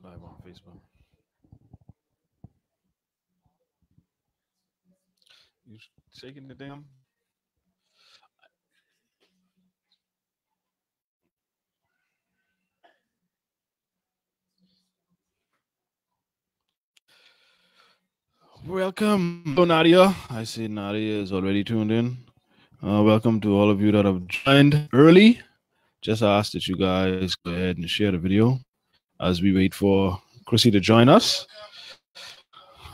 Live on Facebook. You shaking the damn? Welcome. Hello, Nadia. I see Nadia is already tuned in. Welcome to all of you that have joined early. Just ask that you guys go ahead and share the video as we wait for Chrissy to join us.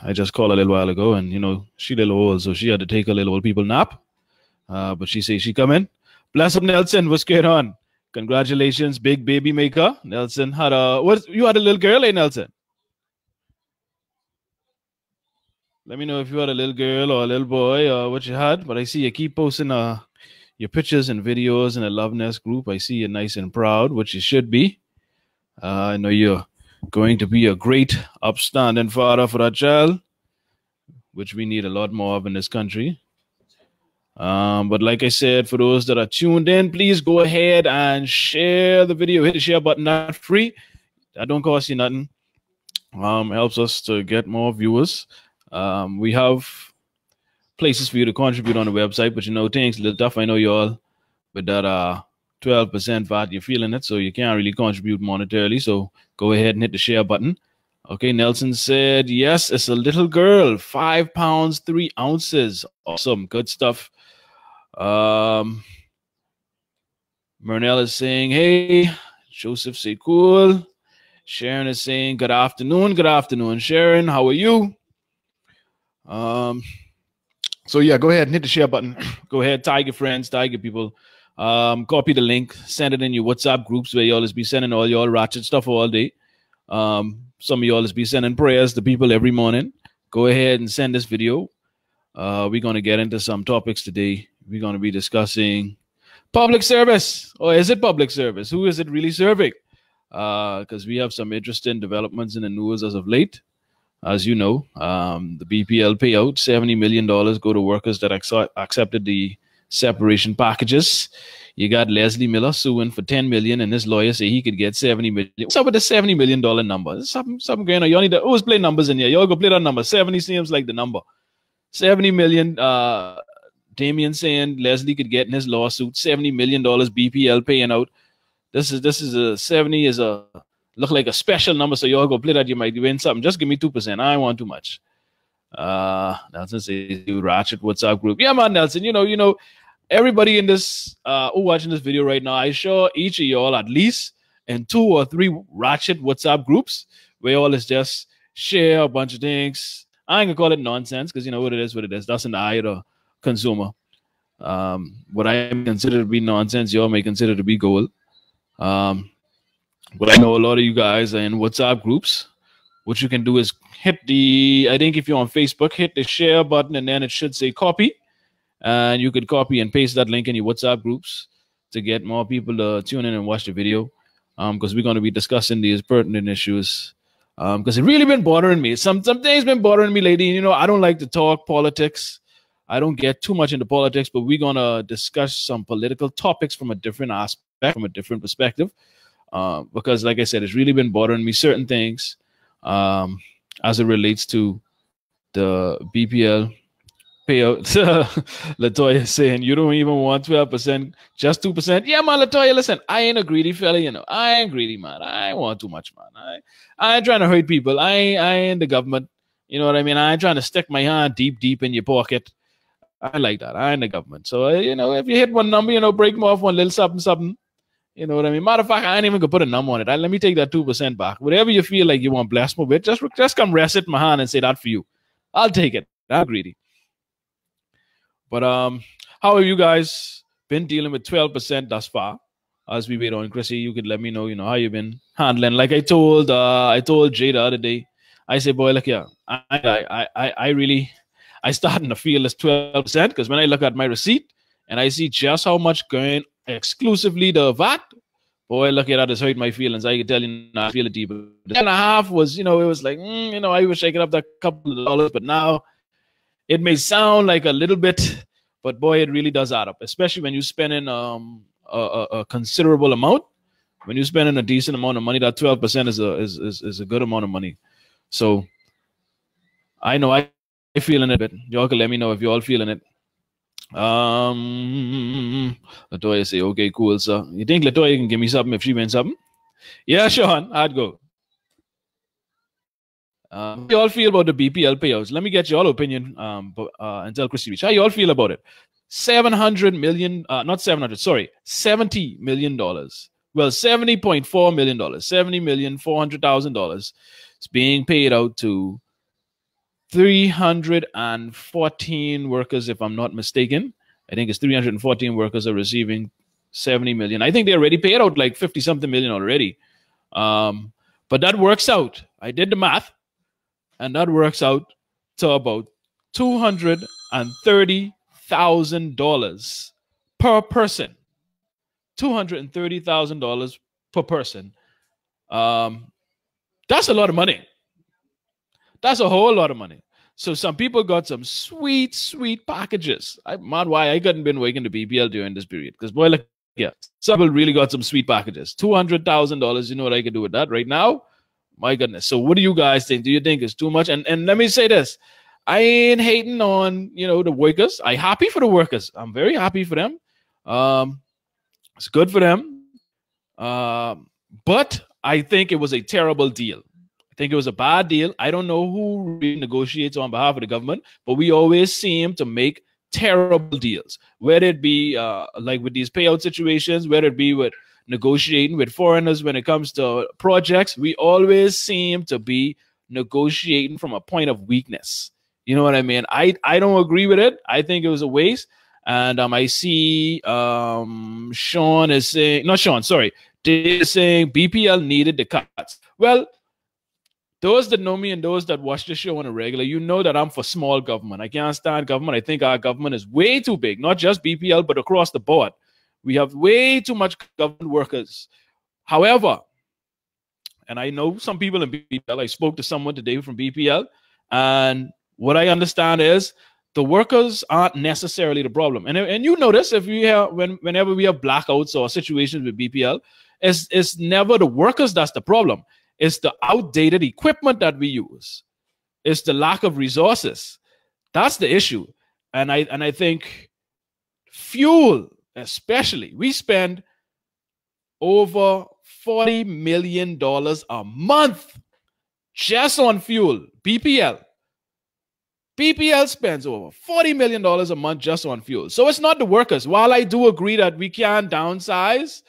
I just called a little while ago, and she a little old, so she had to take a little old people nap. But she says she coming. Bless up, Nelson. What's going on? Congratulations, big baby maker. Nelson had you had a little girl, eh, Nelson? Let me know if you had a little girl or a little boy or what you had. But I see you keep posting your pictures and videos in the Love Nest group. I see you nice and proud, which you should be. I know you're going to be a great, upstanding father for that child, which we need a lot more of in this country. But like I said, for those that are tuned in, please go ahead and share the video. Hit the share button. Not free. That don't cost you nothing. Helps us to get more viewers. We have places for you to contribute on the website, but things a little tough. I know y'all with that 12% VAT, you're feeling it, so you can't really contribute monetarily. So go ahead and hit the share button. Okay, Nelson said, yes, it's a little girl, 5 pounds, 3 ounces. Awesome, good stuff. Mernell is saying, hey. Joseph say, cool. Sharon is saying, good afternoon. Good afternoon, Sharon. How are you? So yeah, go ahead and hit the share button. Go ahead, tag your friends, tag your people. Copy the link, send it in your WhatsApp groups where y'all is be sending all y'all ratchet stuff all day. Some of y'all is be sending prayers to people every morning. Go ahead and send this video. We're going to get into some topics today. We're going to be discussing public service. Or is it public service? Who is it really serving? Because we have some interesting developments in the news as of late. As you know, the BPL payout, $70 million go to workers that accepted the separation packages. You got Leslie Miller suing for $10 million, and this lawyer say he could get $70 million. What's up with the $70 million number? Something going on. Y'all need to always play numbers in here. Y'all go play that number. 70 seems like the number. 70 million. Damien saying Leslie could get in his lawsuit. $70 million BPL paying out. This is a 70 is a look like a special number, so y'all go play that. You might win something. Just give me 2%. I don't want too much. Nelson says you ratchet WhatsApp group. Yeah, man, Nelson. Everybody in this who watching this video right now, I sure each of y'all at least in 2 or 3 ratchet WhatsApp groups where all is just share a bunch of things. I ain't gonna call it nonsense because what it is. That's in the eye of the consumer. What I consider to be nonsense, y'all may consider to be gold. But I know a lot of you guys are in WhatsApp groups. What you can do is hit I think if you're on Facebook, hit the share button and then it should say copy. And you could copy and paste that link in your WhatsApp groups to get more people to tune in and watch the video. Because we're going to be discussing these pertinent issues. Because it really been bothering me. Some things been bothering me lately. I don't like to talk politics. I don't get too much into politics, but we're going to discuss some political topics from a different aspect, from a different perspective. Because like I said, it's really been bothering me, certain things as it relates to the BPL payout. Latoya saying you don't even want 12%, just 2%. Yeah, man, Latoya, listen, I ain't a greedy fella, I ain't greedy, man. I ain't want too much, man. I ain't trying to hurt people. I ain't the government. You know what I mean? I ain't trying to stick my hand deep in your pocket. I like that. I ain't the government. So, if you hit one number, break them off one little something. You know what I mean? Matter of fact, I ain't even gonna put a number on it. Let me take that 2% back. Whatever you feel like you want bless me with, just come rest it in my hand and say that for you. I'll take it. I'm greedy. But how have you guys been dealing with 12% thus far? As we wait on Chrissy, you could let me know, how you've been handling. Like I told Jay the other day, I say, boy, look here, I starting to feel this 12% because when I look at my receipt and I see just how much going exclusively the VAT, boy, look at that, it's hurt my feelings. I can tell you now, I feel it deep. The 10.5 was, it was like, I was shaking up that couple of dollars, but now it may sound like a little bit, but boy, it really does add up, especially when you're spending a considerable amount. when you're spending a decent amount of money, that 12% is a good amount of money. So I know I feeling it a bit. Y'all can let me know if y'all feeling it. Latoya say, okay, cool, sir. You think Latoya can give me something if she wins something? Yeah, Sean, I'd go. How you all feel about the BPL payouts? Let me get your opinion and tell Chrissy Beach. How you all feel about it? $700 million, not 700, sorry, $70 million. Well, $70.4 million, $70,400,000 is being paid out to 314 workers, if I'm not mistaken. I think it's 314 workers are receiving 70 million. I think they already paid out like 50 something million already. But that works out. I did the math, and that works out to about $230,000 per person. $230,000 per person. That's a lot of money. That's a whole lot of money. So some people got some sweet, sweet packages. Why I couldn't been working the BPL during this period. Because boy, look, yeah, some people really got some sweet packages. $200,000. You know what I could do with that right now? My goodness. So what do you guys think? Do you think it's too much? And let me say this. I ain't hating on, the workers. I happy for the workers. I'm very happy for them. It's good for them. But I think it was a terrible deal. I think it was a bad deal. I don't know who really negotiates on behalf of the government, but we always seem to make terrible deals, whether it be like with these payout situations, whether it be with negotiating with foreigners when it comes to projects. We always seem to be negotiating from a point of weakness. You know what I mean? I don't agree with it. I think it was a waste. And I see Sean is saying, not Sean, sorry, Dave is saying BPL needed the cuts. Well, those that know me and those that watch the show on a regular, you know that I'm for small government. I can't stand government. I think our government is way too big, not just BPL, but across the board. We have way too much government workers. However, and I know some people in BPL, I spoke to someone today from BPL, and what I understand is the workers aren't necessarily the problem. And you notice if we have, whenever we have blackouts or situations with BPL, it's never the workers that's the problem. It's the outdated equipment that we use. It's the lack of resources. That's the issue. And I think fuel, especially, we spend over $40 million a month just on fuel. BPL spends over $40 million a month just on fuel. So it's not the workers. While I do agree that we can downsize,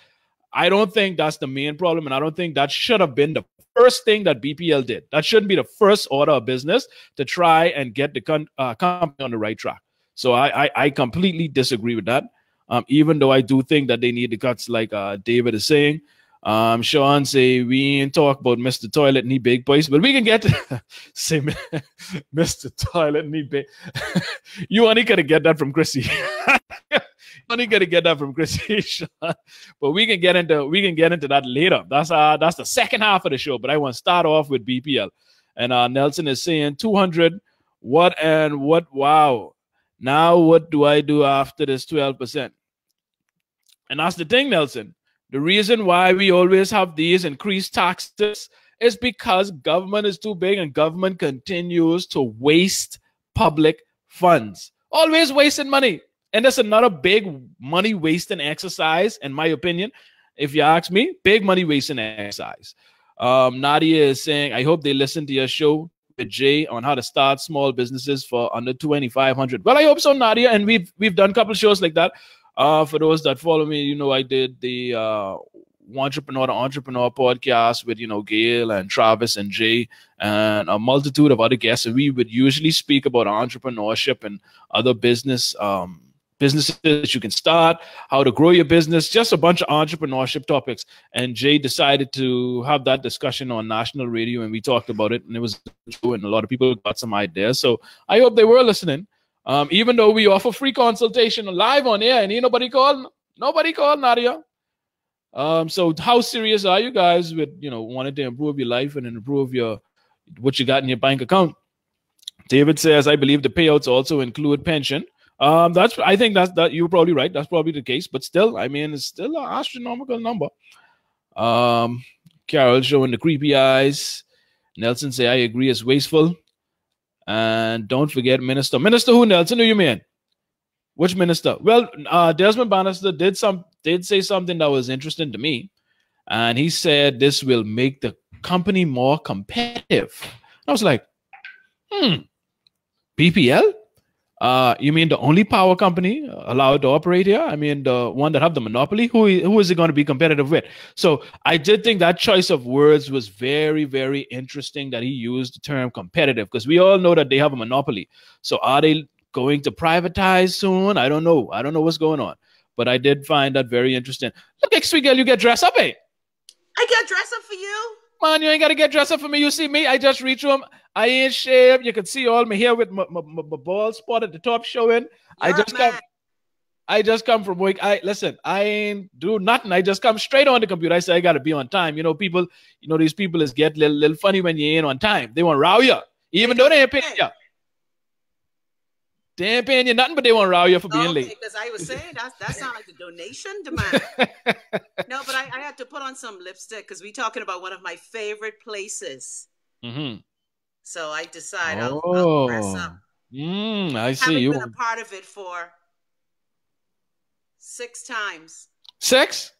I don't think that's the main problem, and I don't think that should have been the first thing that BPL did. That shouldn't be the first order of business to try and get the company on the right track. So I completely disagree with that, even though I do think that they need the cuts like David is saying. Sean say, we ain't talk about Mr. Toilet and he big boys, but we can get say Mr. Toilet and he big. You only gotta get that from Chrissy. Only gotta get that from Chrissy, Sean. But we can get into that later. That's the second half of the show. But I want to start off with BPL. And Nelson is saying 200. What? Wow. Now what do I do after this 12%? And that's the thing, Nelson. The reason why we always have these increased taxes is because government is too big and government continues to waste public funds. Always wasting money. And that's another big money wasting exercise, in my opinion. If you ask me, big money wasting exercise. Nadia is saying, I hope they listen to your show with Jay on how to start small businesses for under $2,500. Well, I hope so, Nadia. And we've done a couple of shows like that. For those that follow me, you know, I did the Entrepreneur to Entrepreneur podcast with, Gail and Travis and Jay and a multitude of other guests. And we would usually speak about entrepreneurship and other businesses that you can start, how to grow your business, just a bunch of entrepreneurship topics. And Jay decided to have that discussion on national radio, and we talked about it, and it was true, and a lot of people got some ideas. So I hope they were listening. Even though we offer free consultation live on air, and nobody called Nadia. So how serious are you guys with, wanting to improve your life and improve what you got in your bank account? David says, I believe the payouts also include pension. I think that you're probably right. That's probably the case, but still, I mean, it's still an astronomical number. Carol showing the creepy eyes. Nelson say, I agree, it's wasteful. And don't forget Minister. Minister who, Nelson? Who you mean? Which minister? Well, Desmond Bannister did say something that was interesting to me. And he said this will make the company more competitive. I was like, BPL? You mean the only power company allowed to operate here? I mean, the one that have the monopoly? Who is it going to be competitive with? So I did think that choice of words was very, very interesting that he used the term competitive, because we all know that they have a monopoly. So are they going to privatize soon? I don't know. I don't know what's going on. But I did find that very interesting. Look, sweet girl, you get dressed up, eh? I get dressed up for you? Man, you ain't got to get dressed up for me. You see me, I just reach home. I ain't shaved. You can see all my hair with my bald spot at the top showing. I just come from work. I ain't do nothing. I just come straight on the computer. I say I gotta be on time. You know, these people is get little funny when you ain't on time. They want to row you, even though they ain't paying you. They ain't paying you nothing, but they want to row you for being late. Because I was saying that sounds like a donation demand. No, but I had to put on some lipstick because we're talking about one of my favorite places. Mm-hmm. So I decided I'll dress up. I see. Haven't been a part of it for 6 times. 6?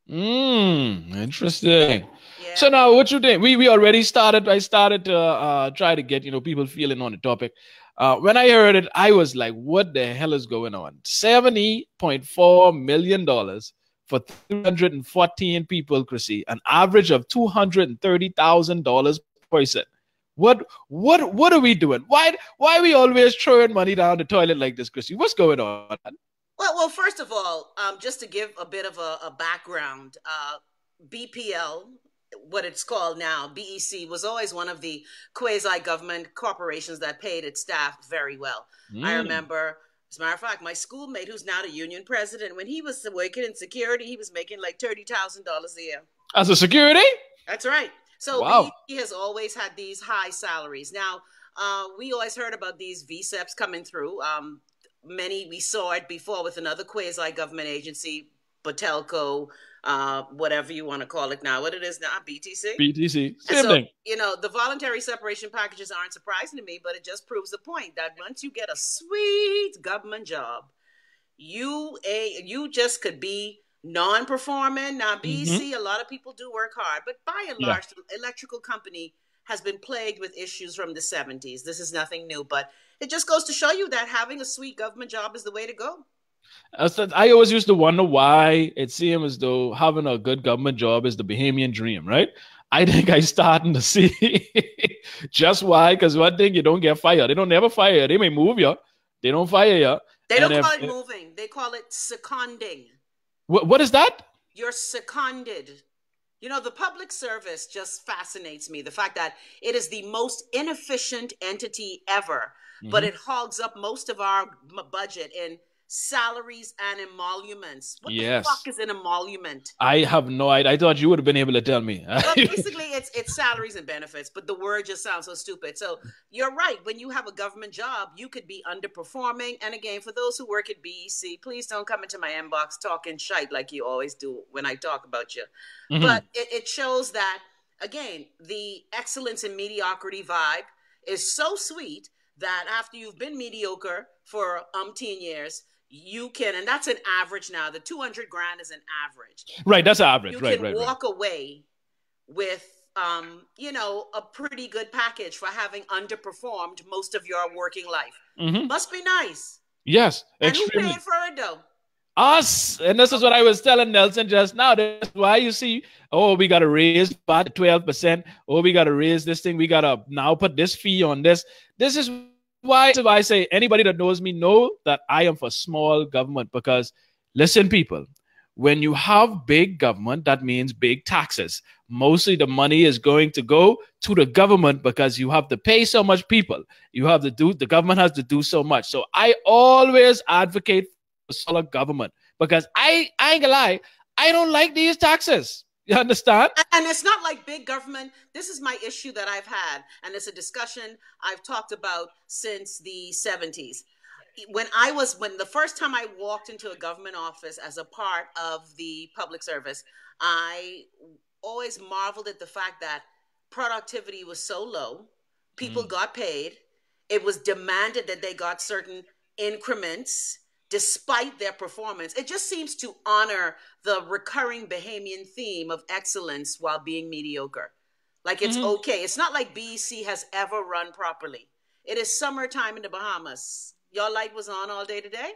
Interesting. Yeah. So now, what you think? We already started. I started to try to get people feeling on the topic. When I heard it, I was like, "What the hell is going on?" $70.4 million for 314 people, Chrissy, an average of $230,000 per person. What are we doing? Why are we always throwing money down the toilet like this, Chrissy? What's going on? Well, first of all, just to give a bit of a background, BPL, what it's called now, BEC, was always one of the quasi-government corporations that paid its staff very well. I remember, as a matter of fact, my schoolmate, who's now the union president, when he was working in security, he was making like $30,000 a year. As a security? That's right. So wow. BEC has always had these high salaries. Now, we always heard about these VSEPs coming through. We saw it before with another quasi-government agency, Botelco, whatever you want to call it now. What it is now, BTC? BTC. Same thing. The voluntary separation packages aren't surprising to me, but it just proves the point that once you get a sweet government job, you just could be non-performing. Now, BEC, a lot of people do work hard, but by and large, the electrical company has been plagued with issues from the 70s. This is nothing new, but it just goes to show you that having a sweet government job is the way to go. I always used to wonder why it seemed as though having a good government job is the Bahamian dream, right? I think I'm starting to see just why, because one thing, you don't get fired. They don't never fire you. They may move you. They don't fire you. They don't call it moving. They call it seconding. What is that? You're seconded. The public service just fascinates me. The fact that it is the most inefficient entity ever, but it hogs up most of our budget in salaries and emoluments. What the fuck is an emolument? I have no idea. I thought you would have been able to tell me. Well, basically, it's salaries and benefits, but the word just sounds so stupid. So you're right. When you have a government job, you could be underperforming. And again, for those who work at BEC, please don't come into my inbox talking shite like you always do when I talk about you. But it shows that, again, the excellence and mediocrity vibe is so sweet that after you've been mediocre for umpteen years, you can, and that's an average now. The 200 grand is an average. Right, that's average. You can walk away with, a pretty good package for having underperformed most of your working life. Must be nice. Yes, and extremely. Who paid for it though? Us. And this is what I was telling Nelson just now. That's why you see, we got to raise by 12%. We got to raise this thing. We got to now put this fee on this. This is why I say anybody that knows me know that I am for small government, because listen, people, when you have big government, that means big taxes. Mostly the money is going to go to the government because you have to pay so much people. The government has to do so much. So I always advocate for solid government because I ain't gonna lie, I don't like these taxes. You understand? And it's not like big government. This is my issue that I've had, and it's a discussion I've talked about since the 70s. When the first time I walked into a government office as a part of the public service, I always marveled at the fact that productivity was so low. People got paid. It was demanded that they got certain increments despite their performance. It just seems to honor the recurring Bahamian theme of excellence while being mediocre. Like it's okay. It's not like BEC has ever run properly. It is summertime in the Bahamas. Your light was on all day today?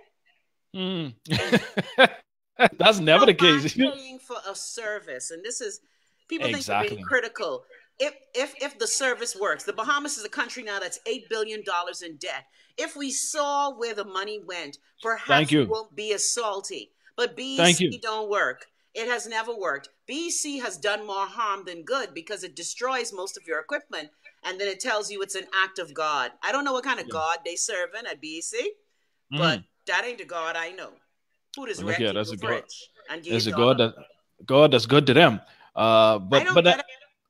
That's never the case. Paying for a service, and this is people think they're being critical. If the service works, the Bahamas is a country now that's $8 billion in debt. If we saw where the money went, perhaps we won't be as salty. But BEC don't work. It has never worked. BEC has done more harm than good because it destroys most of your equipment, and then it tells you it's an act of God. I don't know what kind of God they serve in at BEC, but that ain't the God I know. Who does that's a God. There's a God that's good to them.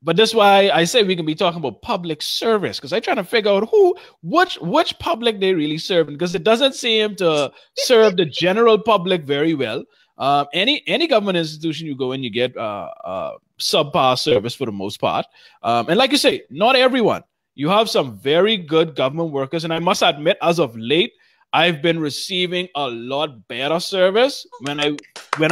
But that's why I say we can be talking about public service, because I'm trying to figure out which public they really serve, because it doesn't seem to serve the general public very well. Any government institution you go in, you get subpar service for the most part. And like you say, not everyone. You have some very good government workers, and I must admit, as of late, I've been receiving a lot better service when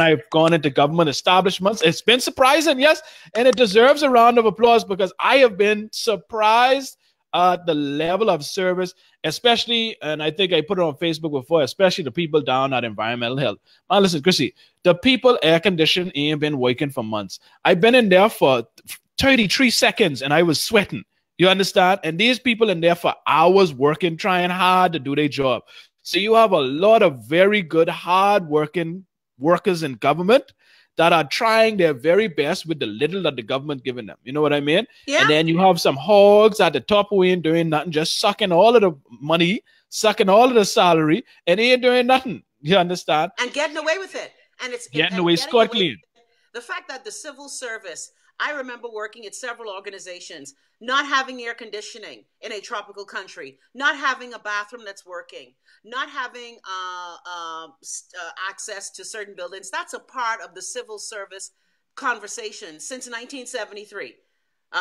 I've gone into government establishments. It's been surprising, yes, and it deserves a round of applause, because I have been surprised at the level of service, especially, and I think I put it on Facebook before, especially the people down at environmental health. Now, listen, Chrissy, the people air conditioning ain't been working for months. I've been in there for 33 seconds and I was sweating. You understand? And these people in there for hours working, trying hard to do their job. So you have a lot of very good, hard-working workers in government that are trying their very best with the little that the government giving them. You know what I mean? Yeah. And then you have some hogs at the top who ain't doing nothing, just sucking all of the money, sucking all of the salary, and they ain't doing nothing. You understand? And getting away with it. And it's getting away scot clean. The fact that the civil service, I remember working at several organizations, not having air conditioning in a tropical country, not having a bathroom that's working, not having access to certain buildings. That's a part of the civil service conversation since 1973.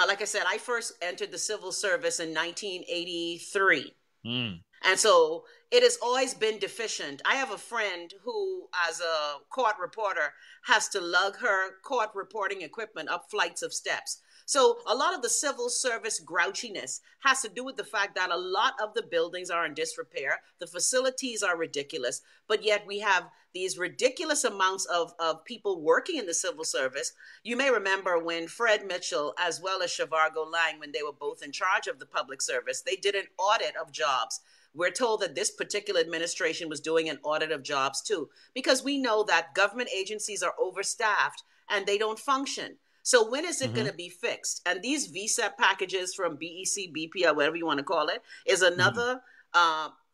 Like I said, I first entered the civil service in 1983. And so it has always been deficient. I have a friend who, as a court reporter, has to lug her court reporting equipment up flights of steps. So a lot of the civil service grouchiness has to do with the fact that a lot of the buildings are in disrepair. The facilities are ridiculous, but yet we have these ridiculous amounts of people working in the civil service. You may remember when Fred Mitchell, as well as Shavargo Lang, when they were both in charge of the public service, they did an audit of jobs. We're told that this particular administration was doing an audit of jobs too, because we know that government agencies are overstaffed and they don't function. So when is it going to be fixed? And these VSEP packages from BEC, BPL, whatever you want to call it, is another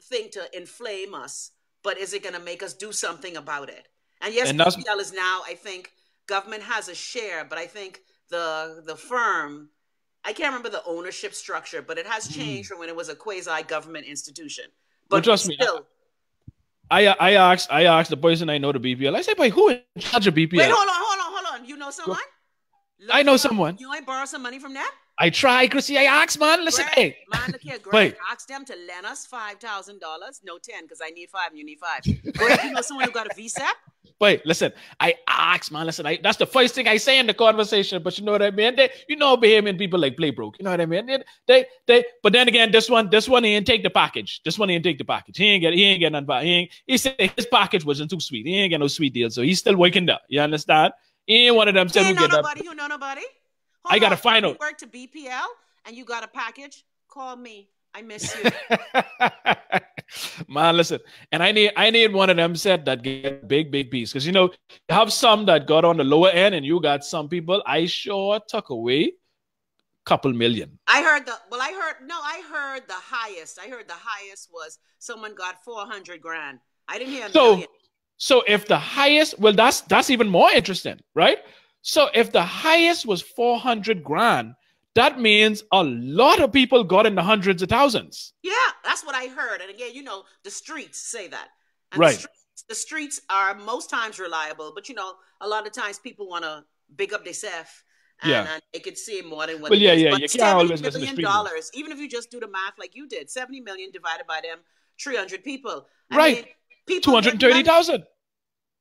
thing to inflame us. But is it going to make us do something about it? And yes, BPL is now, I think, government has a share, but I think the firm, I can't remember the ownership structure, but it has changed from when it was a quasi-government institution. But trust me, I asked the person I know the BPL. I said, "Boy, who in charge of BPL?" Wait, hold on. You know someone? I know someone. You ain't borrow some money from them? I try, Chrissy. I asked, man. Listen, Greg, hey. Man, look here, Greg. Ask them to lend us $5,000. No, 10, because I need 5 and you need 5. Greg, you know someone who got a VSEP? Wait, listen. I asked, man. Listen, that's the first thing I say in the conversation. But you know what I mean? Bahamian people like play broke. You know what I mean? But then again, this one, he ain't take the package. He ain't get none back. He said his package wasn't too sweet. He ain't get no sweet deal. So he's still working there. You understand? He ain't one of them. You know nobody. I got to find out. You work to BPL and you got a package, call me. I miss you. Man, listen. And I need one of them set that get big piece. Because, you have some that got on the lower end and you got some people. I sure took away couple million. I heard the highest. I heard the highest was someone got 400 grand. I didn't hear a million. So if the highest, well, that's even more interesting, right? So if the highest was 400 grand, that means a lot of people got in the hundreds of thousands. Yeah, that's what I heard. And again, the streets say that. And right. The streets are most times reliable, but a lot of times people want to big up themselves. Yeah. And they could see more than what Well, it yeah, is. yeah. But You can't $70 always listen to street million, news. even if you just do the math like you did, 70 million divided by them 300 people. Right. I mean, people 230,000.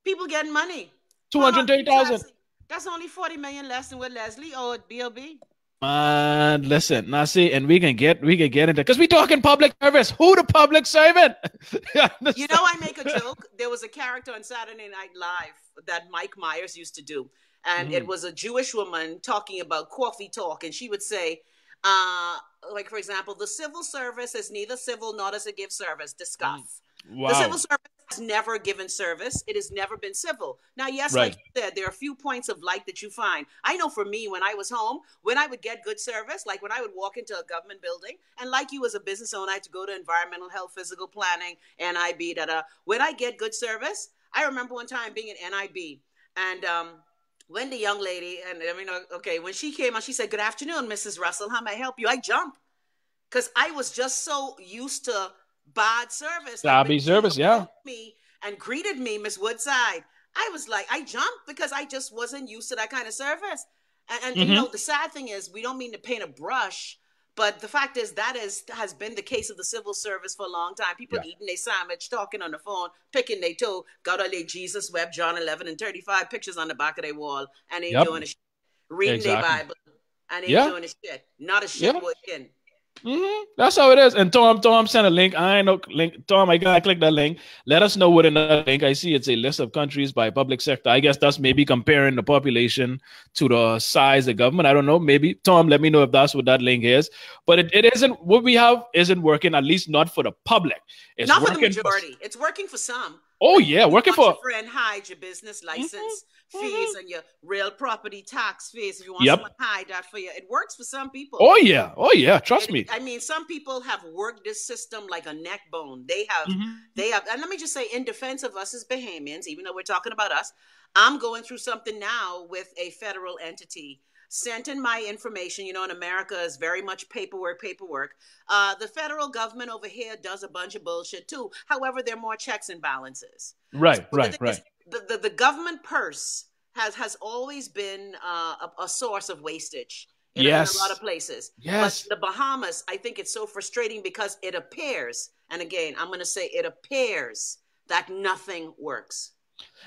People getting money. 230,000. That's only 40 million less than what Leslie owed BLB. Man, listen, now see, and we can get into, because we talking public service. Who the public servant? You know, I make a joke. There was a character on Saturday Night Live that Mike Myers used to do. And it was a Jewish woman talking about coffee talk. And she would say, like, for example, the civil service is neither civil nor does it give service. Discuss. Wow. The civil service has never given service. It has never been civil. Now, yes, like you said, there are a few points of light that you find. I know for me, when I was home, when I would get good service, like when I would walk into a government building, and like you as a business owner, I had to go to environmental health, physical planning, NIB, when I get good service, I remember one time being at NIB, and when the young lady, and I mean, okay, when she came on, she said, "Good afternoon, Mrs. Russell. How may I help you?" I jumped because I was just so used to bad service. Lobby service, yeah. Me and greeted me, Miss Woodside. I was like, I jumped because I just wasn't used to that kind of service. And you know, the sad thing is, we don't mean to paint a brush, but the fact is that has been the case of the civil service for a long time. People eating their sandwich, talking on the phone, picking their toe, got all their Jesus Web, John 11 and 35 pictures on the back of their wall, and ain't doing a shit. Reading their Bible, and ain't doing a shit. Not a shit working. That's how it is. And Tom sent a link. I ain't no link. Tom, I gotta click that link. Let us know what another link. I see it's a list of countries by public sector. I guess that's maybe comparing the population to the size of government. I don't know. Maybe Tom, let me know if that's what that link is. But it isn't, what we have isn't working, at least not for the public. It's not for the majority. It's working for some. Oh yeah, working for your friend hide your business license fees and your real property tax fees. If you want someone to hide that for you, it works for some people. Oh yeah, trust me. I mean, some people have worked this system like a neck bone. They have, and let me just say, in defense of us as Bahamians, even though we're talking about us, I'm going through something now with a federal entity. Sent in my information. You know, in America is very much paperwork. The federal government over here does a bunch of bullshit too. However, there are more checks and balances. Right. The government purse has always been a source of wastage in a lot of places. Yes. But the Bahamas, I think it's so frustrating because it appears, and again, I'm going to say it appears that nothing works.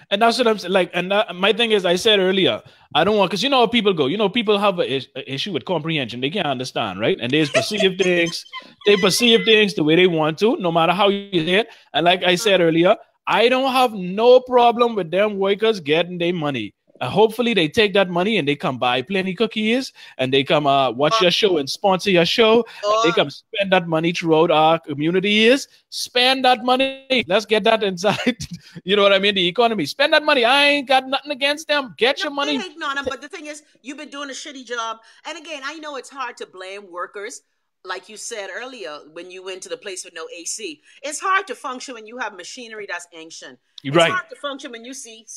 And that's what I'm saying. Like, and my thing is, I said earlier, I don't want, because you know how people go. You know, people have an issue with comprehension. They can't understand, right? And they perceive things. They perceive things the way they want to, no matter how you say it. And like I said earlier, I don't have no problem with them workers getting their money. Hopefully they take that money and they come buy plenty cookies and they come watch your show and sponsor your show. They come spend that money throughout our community. Spend that money. Let's get that inside. You know what I mean? The economy. Spend that money. I ain't got nothing against them. Get your money. But the thing is, you've been doing a shitty job. And again, I know it's hard to blame workers. Like you said earlier, when you went to the place with no AC, it's hard to function when you have machinery that's ancient. It's hard to function when you see,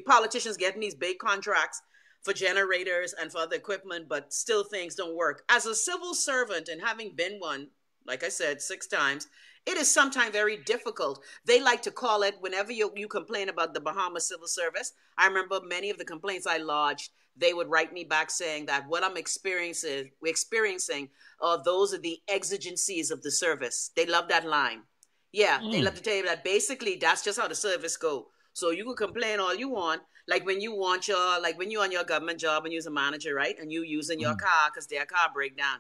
politicians getting these big contracts for generators and for other equipment, but still things don't work. As a civil servant and having been one, like I said, 6 times, it is sometimes very difficult. They like to call it, whenever you complain about the Bahamas Civil Service, I remember many of the complaints I lodged, they would write me back saying that what we're experiencing, those are the exigencies of the service. They love that line. Yeah, they love to tell you that basically that's just how the service go. So you can complain all you want, like when you want when you're on your government job and you're a manager, right? And you using your car because their car break down.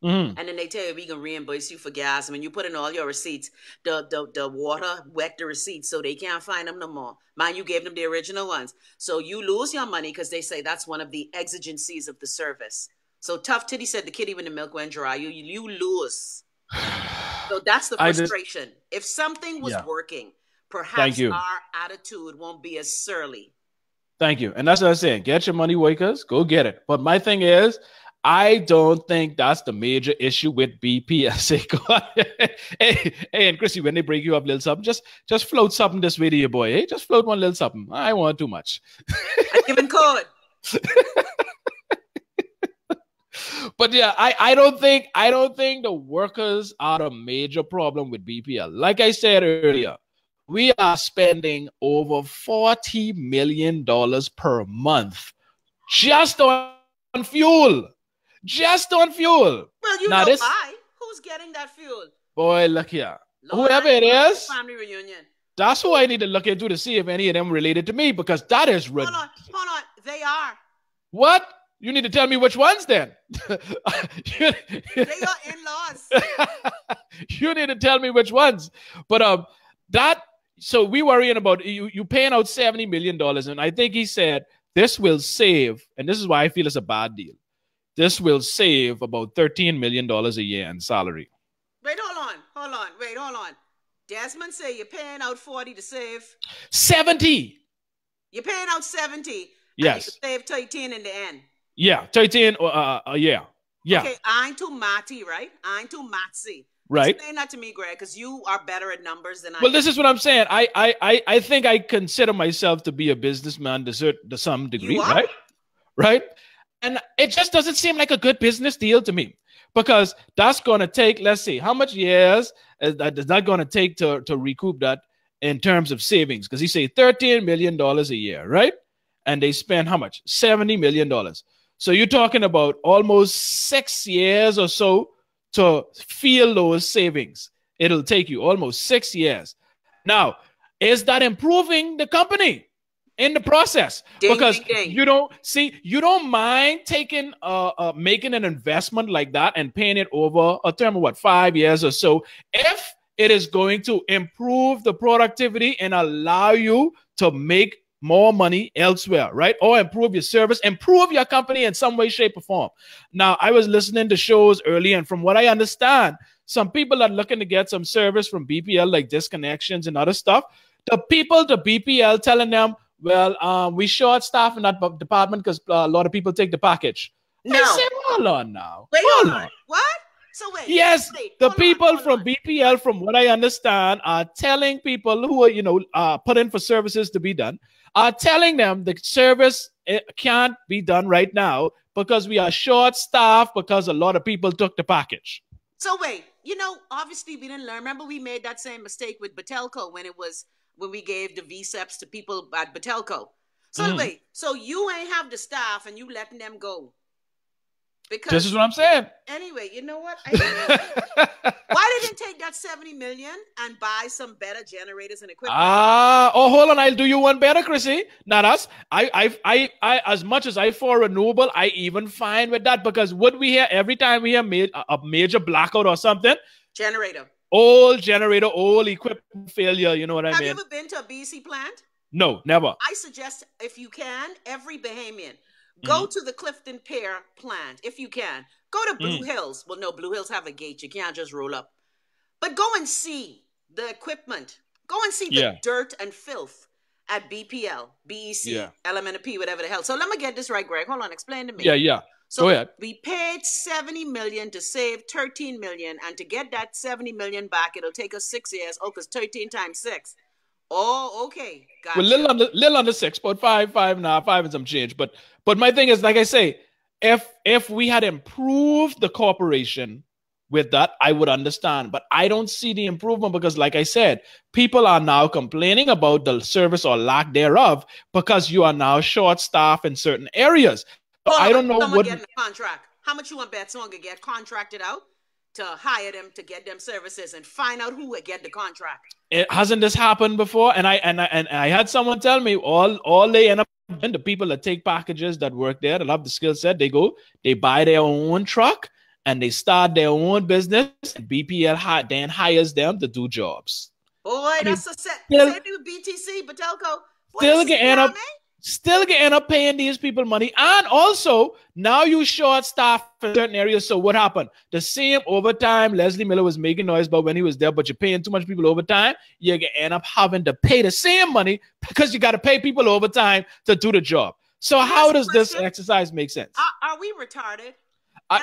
And then they tell you we can reimburse you for gas. And when you put in all your receipts, the water wet the receipts so they can't find them no more. Mind you gave them the original ones. So you lose your money because they say that's one of the exigencies of the service. So Tough Titty said the kitty when the milk went dry, you lose. So that's the frustration. If something was working, perhaps our attitude won't be as surly. Thank you. And that's what I'm saying. Get your money, workers. Go get it. But my thing is, I don't think that's the major issue with BPL. hey, and Chrissy, when they break you up a little something, just float something this way to your boy. Hey, just float one little something. I want too much. I give him code. But yeah, I don't think the workers are the major problem with BPL. Like I said earlier, we are spending over $40 million per month just on fuel. Just on fuel. Well, you now know this, why. Who's getting that fuel? boy, look here. Lord, Whoever it is, family reunion. that's who I need to look into to see if any of them related to me, because that is Hold on. They are. What? You need to tell me which ones then. They are in-laws. You need to tell me which ones. But so we worrying about you paying out $70 million, and I think he said this will save, and this is why I feel it's a bad deal. This will save about $13 million a year in salary. Wait, hold on. Desmond say you're paying out 40 to save 70. You're paying out 70. Yes. And you save 13 in the end. Yeah, 13. Yeah. Okay, I'm too matty, right? I'm too matsy. Right. Explain that to me, Greg, because you are better at numbers than I am. Well, this is what I'm saying. I think I consider myself to be a businessman to some degree, right? Right. And it just doesn't seem like a good business deal to me, because that's going to take, let's see, how much years is that going to take to recoup that in terms of savings? Because he say $13 million a year, right? And they spend how much? $70 million. So you're talking about almost 6 years or so to feel those savings. It'll take you almost 6 years. Now, is that improving the company in the process? Because you don't mind taking making an investment like that and paying it over a term of 5 years or so, if it is going to improve the productivity and allow you to make more money elsewhere, right? Or improve your service, improve your company in some way, shape, or form. Now, I was listening to shows earlier, and from what I understand, some people are looking to get some service from BPL, like disconnections and other stuff. The people to BPL telling them, well, we short staff in that department because a lot of people take the package. No. I said, hold on now. Wait, hold on. What? So wait. Yes, the people from BPL, from what I understand, are telling people who are, put in for services to be done, are telling them the service can't be done right now because we are short staffed because a lot of people took the package. So wait, obviously we didn't learn. Remember, we made that same mistake with Batelco when we gave the VSEPs to people at Batelco. So wait, so you ain't have the staff and you letting them go. Because this is what I'm saying. Anyway, you know what? Why didn't take that $70 million and buy some better generators and equipment? Hold on. I'll do you one better, Chrissy. Not us. I as much as I for renewable, I even fine with that, because what we hear every time we hear a major blackout or something, old generator, old equipment failure. You know what I mean? Have you ever been to a BC plant? No, never. I suggest, if you can, every Bahamian, go to the Clifton Pier plant, if you can. Go to Blue Hills. Well, no, Blue Hills have a gate. You can't just roll up. But go and see the equipment. Go and see the dirt and filth at BPL, BEC, LMNP, whatever the hell. So let me get this right, Greg. Hold on. Explain to me. Yeah. So go ahead. We paid $70 million to save $13 million. And to get that $70 million back, it'll take us 6 years. Oh, because 13 times 6. Oh, okay. Gotcha. Well, little under 6, but five and some change. But my thing is, like I say, if we had improved the corporation with that, I would understand. But I don't see the improvement because, like I said, people are now complaining about the service or lack thereof because you are now short-staffed in certain areas. So I don't know what getting a contract. How much you want Betsonga to get contracted out to hire them to get them services and find out who would get the contract? Hasn't this happened before? And I had someone tell me all they end up doing, the people that take packages that work there, that have the skill set, they buy their own truck and they start their own business. And BPL then hires them to do jobs. Boy, that's a set. Same thing with BTC, Batelco. Still getting up paying these people money. And also, now you short staff in certain areas. So what happened? The same overtime Leslie Miller was making noise about when he was there, but you're paying too much people overtime. You end up having to pay the same money because you got to pay people overtime to do the job. So how does this exercise make sense? Are we retarded?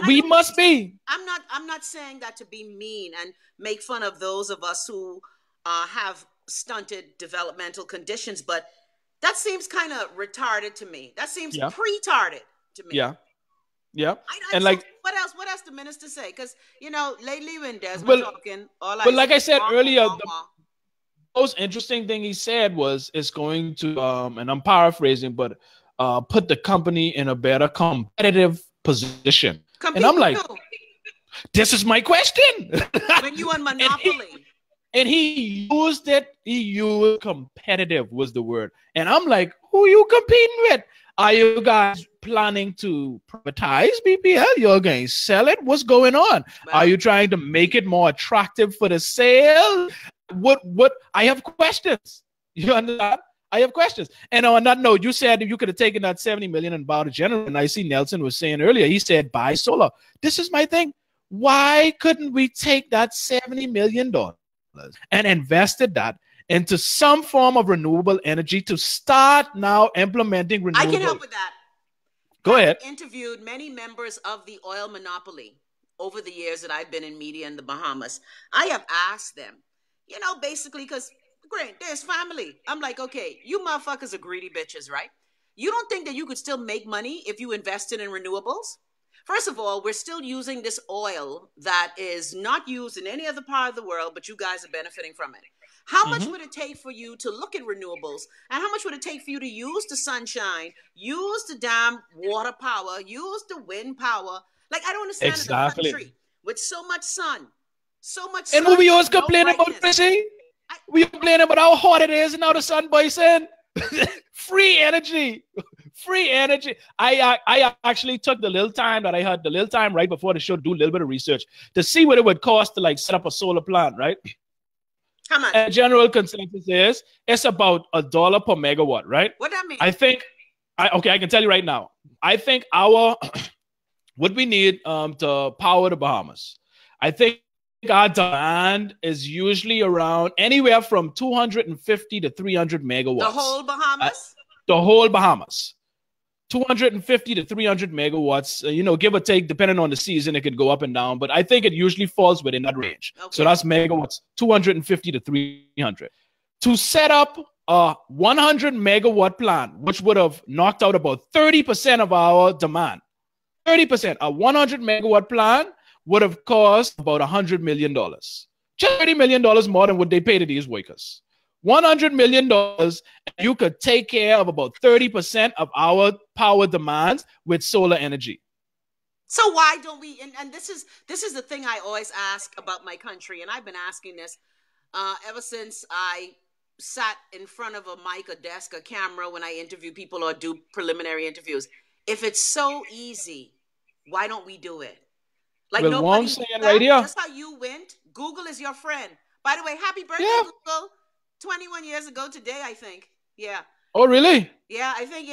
We must be. I'm not saying that to be mean and make fun of those of us who have stunted developmental conditions, but that seems kind of retarded to me. That seems pre-tarded to me. Yeah. And like, what else the minister say? Because, lately when Desmond talking, like I said earlier, the most interesting thing he said is going to, and I'm paraphrasing, but put the company in a better competitive position. Compete and I'm like, who? this is my question. When you on Monopoly. And he used it. He used competitive was the word. And I'm like, who are you competing with? Are you guys planning to privatize BPL? You're going to sell it? What's going on? Wow. Are you trying to make it more attractive for the sale? What? I have questions. You understand? I have questions. And on that note, you said you could have taken that 70 million and bought a generator. And I see Nelson was saying earlier, he said, buy solar. This is my thing. Why couldn't we take that $70 million and invested that into some form of renewable energy to start now implementing renewable? I can help with that. Go ahead. I've interviewed many members of the oil monopoly over the years that I've been in media in the Bahamas. I have asked them, you know, basically, because great, there's family. I'm like, okay, you motherfuckers are greedy bitches, right? You don't think that you could still make money if you invested in renewables? First of all, we're still using this oil that is not used in any other part of the world, but you guys are benefiting from it. How much would it take for you to look at renewables? And how much would it take for you to use the sunshine, use the damn water power, use the wind power? Like, I don't understand a country with so much sun, so much sun. And we always complain about Chrissy. We complain about how hot it is and how the sun bites in. Free energy. Free energy. I actually took the little time that I had, the little time right before the show, to do a little bit of research to see what it would cost to like set up a solar plant, right? How much? And general consensus is it's about $1 per megawatt, right? What that mean? I think, I can tell you right now. I think what we need to power the Bahamas, I think our demand is usually around anywhere from 250 to 300 megawatts. The whole Bahamas? The whole Bahamas. 250 to 300 megawatts, give or take, depending on the season, it could go up and down. But I think it usually falls within that range. Okay. So that's megawatts, 250 to 300. To set up a 100 megawatt plant, which would have knocked out about 30% of our demand. 30%. A 100 megawatt plant would have cost about $100 million. Just $30 million more than what they pay to these workers. $100 million, you could take care of about 30% of our power demands with solar energy. So why don't we, and this is the thing I always ask about my country, and I've been asking this ever since I sat in front of a mic, a desk, a camera when I interview people or do preliminary interviews. If it's so easy, why don't we do it? Like, well, nobody saying right here. That's how you went. Google is your friend. By the way, happy birthday, Google. 21 years ago today, I think. Yeah. Oh, really? Yeah, I think,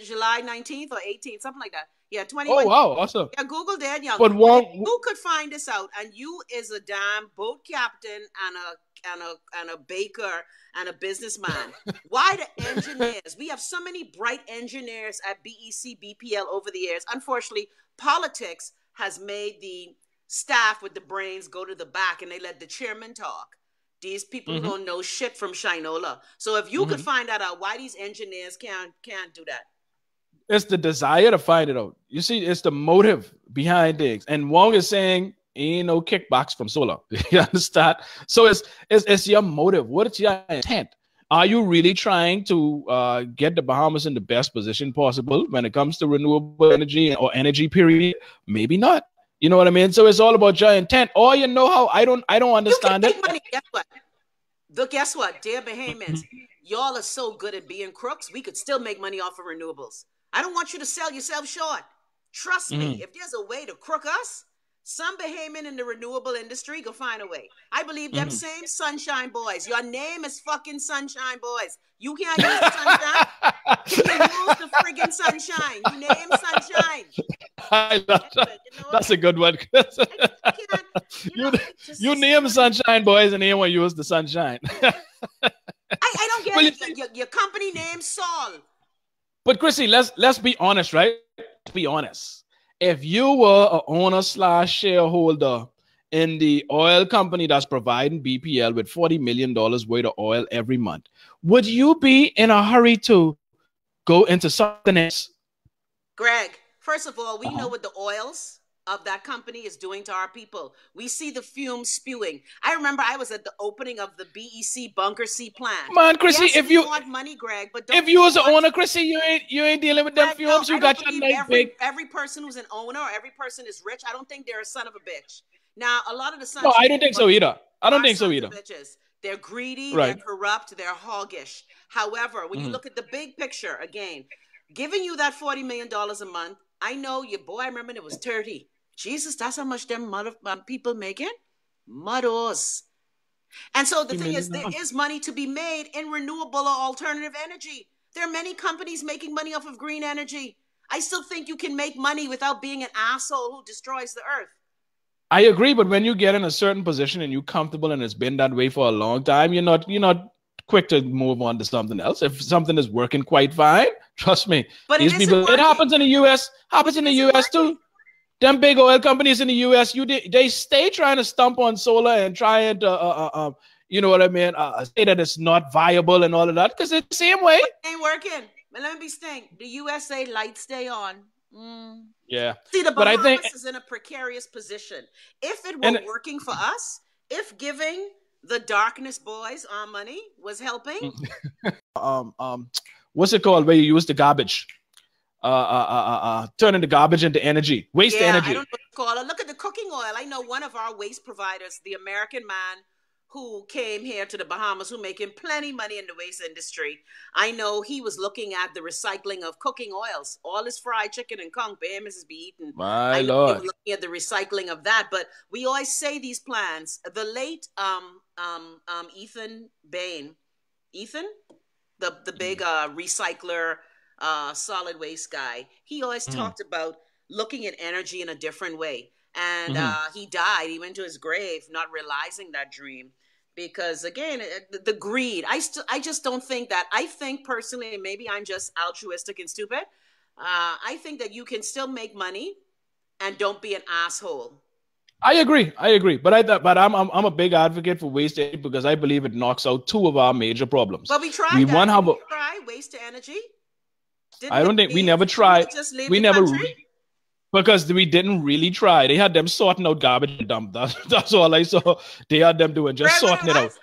July 19th or 18th, something like that. Yeah, 21. Oh, wow. Awesome. Yeah, Google dead young. But who could find this out? And you is a damn boat captain and a baker and a businessman. Why the engineers? We have so many bright engineers at BEC, BPL over the years. Unfortunately, politics has made the staff with the brains go to the back and they let the chairman talk. These people don't know shit from Shinola. So if you could find that out, why these engineers can't do that? It's the desire to find it out. You see, it's the motive behind things. And Wong is saying, ain't no kickbacks from solar. You understand? So it's your motive. What's your intent? Are you really trying to get the Bahamas in the best position possible when it comes to renewable energy or energy period? Maybe not. You know what I mean? So it's all about your intent. Or you know how I don't understand it. Money. Guess what? Guess what? Dear Bahamians, y'all are so good at being crooks. We could still make money off of renewables. I don't want you to sell yourself short. Trust me, if there's a way to crook us, some Bahamian in the renewable industry will find a way. I believe them same Sunshine Boys. Your name is fucking Sunshine Boys. You can't use the sunshine. You use the friggin' sunshine. You name Sunshine. I love that. That's a good one. You name Sunshine Boys and they want to use the sunshine. I don't get it. Your company name Saul. But Chrissy, let's be honest, right? Let's be honest. If you were an owner/shareholder in the oil company that's providing BPL with $40 million worth of oil every month, would you be in a hurry to go into something else? Greg, first of all, we know with the oils, of that company is doing to our people. We see the fumes spewing. I remember I was at the opening of the BEC Bunker C plant. Man, Chrissy, yes, if we you want money, Greg, but if you was the owner, Chrissy, you ain't dealing with them Greg, fumes. no, You got your nice big. every person who's an owner or every person is rich. I don't think they're a son of a bitch. Now, a lot of the sons. No, I don't think so either. I don't think so either. Bitches. They're greedy, Right. they're corrupt, they're hoggish. However, when you look at the big picture, again, giving you that $40 million a month, I know your boy, I remember it was 30. Jesus, that's how much them people making? Muddles. And so the thing is, there is money to be made in renewable or alternative energy. There are many companies making money off of green energy. I still think you can make money without being an asshole who destroys the earth. I agree, but when you get in a certain position and you're comfortable and it's been that way for a long time, you're not quick to move on to something else. If something is working quite fine, trust me. But these people, it happens in the US, too. Them big oil companies in the US, they stay trying to stump on solar and trying to you know what I mean, say that it's not viable and all of that, because it's the same way. It ain't working. But let me be saying, the USA lights stay on. Yeah. See, the Bahamas is in a precarious position. If it were working for us, if giving the darkness boys our money was helping. What's it called where you use the garbage? Turning the garbage into energy, waste energy. I don't know what it's called. Look at the cooking oil. I know one of our waste providers, the American man who came here to the Bahamas, who making plenty money in the waste industry. I know he was looking at the recycling of cooking oils. All this fried chicken and conch, Bahamas is be eaten. My I know Lord. he was looking at the recycling of that. But we always say these plans. The late Ethan Bain, the big recycler, solid waste guy, he always talked about looking at energy in a different way. And he died. He went to his grave not realizing that dream. Because again, the greed. I just don't think that. I think personally, and maybe I'm just altruistic and stupid. I think that you can still make money and don't be an asshole. I agree. But I'm a big advocate for waste energy because I believe it knocks out two of our major problems. But we tried. Try waste energy. We never tried. We never. Because we didn't really try. They had them sorting out garbage and dump. That's all I saw. They had them doing, just sorting it out.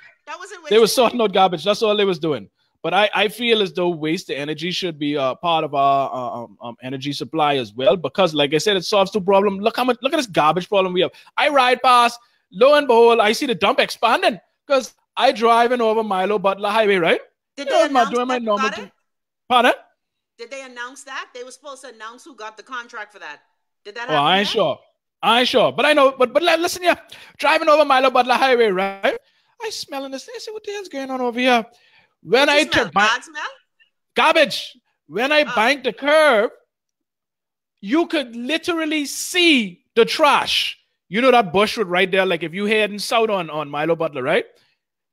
They were sorting out garbage. That's all they was doing. But I feel as though waste energy should be part of our energy supply as well. Because, like I said, it solves the problem. Look at this garbage problem we have. I ride past, lo and behold, I see the dump expanding because I driving over Milo Butler Highway, right? Did they announce that? Pardon? Did they announce that? They were supposed to announce who got the contract for that. Did that happen? Oh, I ain't sure. But I know, but listen here. Driving over Milo Butler Highway, right? I smelling this. I say, what the hell's going on over here? When I smell garbage. When I banked the curb, you could literally see the trash. You know that bushwood right there, like if you heading south on Milo Butler, right?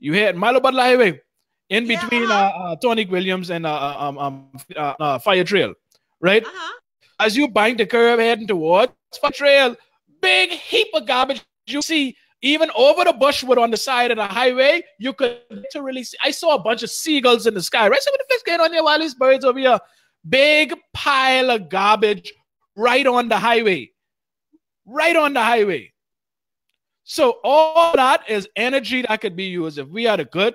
You head Milo Butler Highway in between Tony Williams and Fire Trail, right? As you bank the curve heading towards Fire Trail, big heap of garbage you see. Even over the bushwood on the side of the highway, you could literally see. I saw a bunch of seagulls in the sky, right? So what the fuck's going on here? While these birds over here? Big pile of garbage right on the highway. Right on the highway. So all that is energy that could be used. If we had a good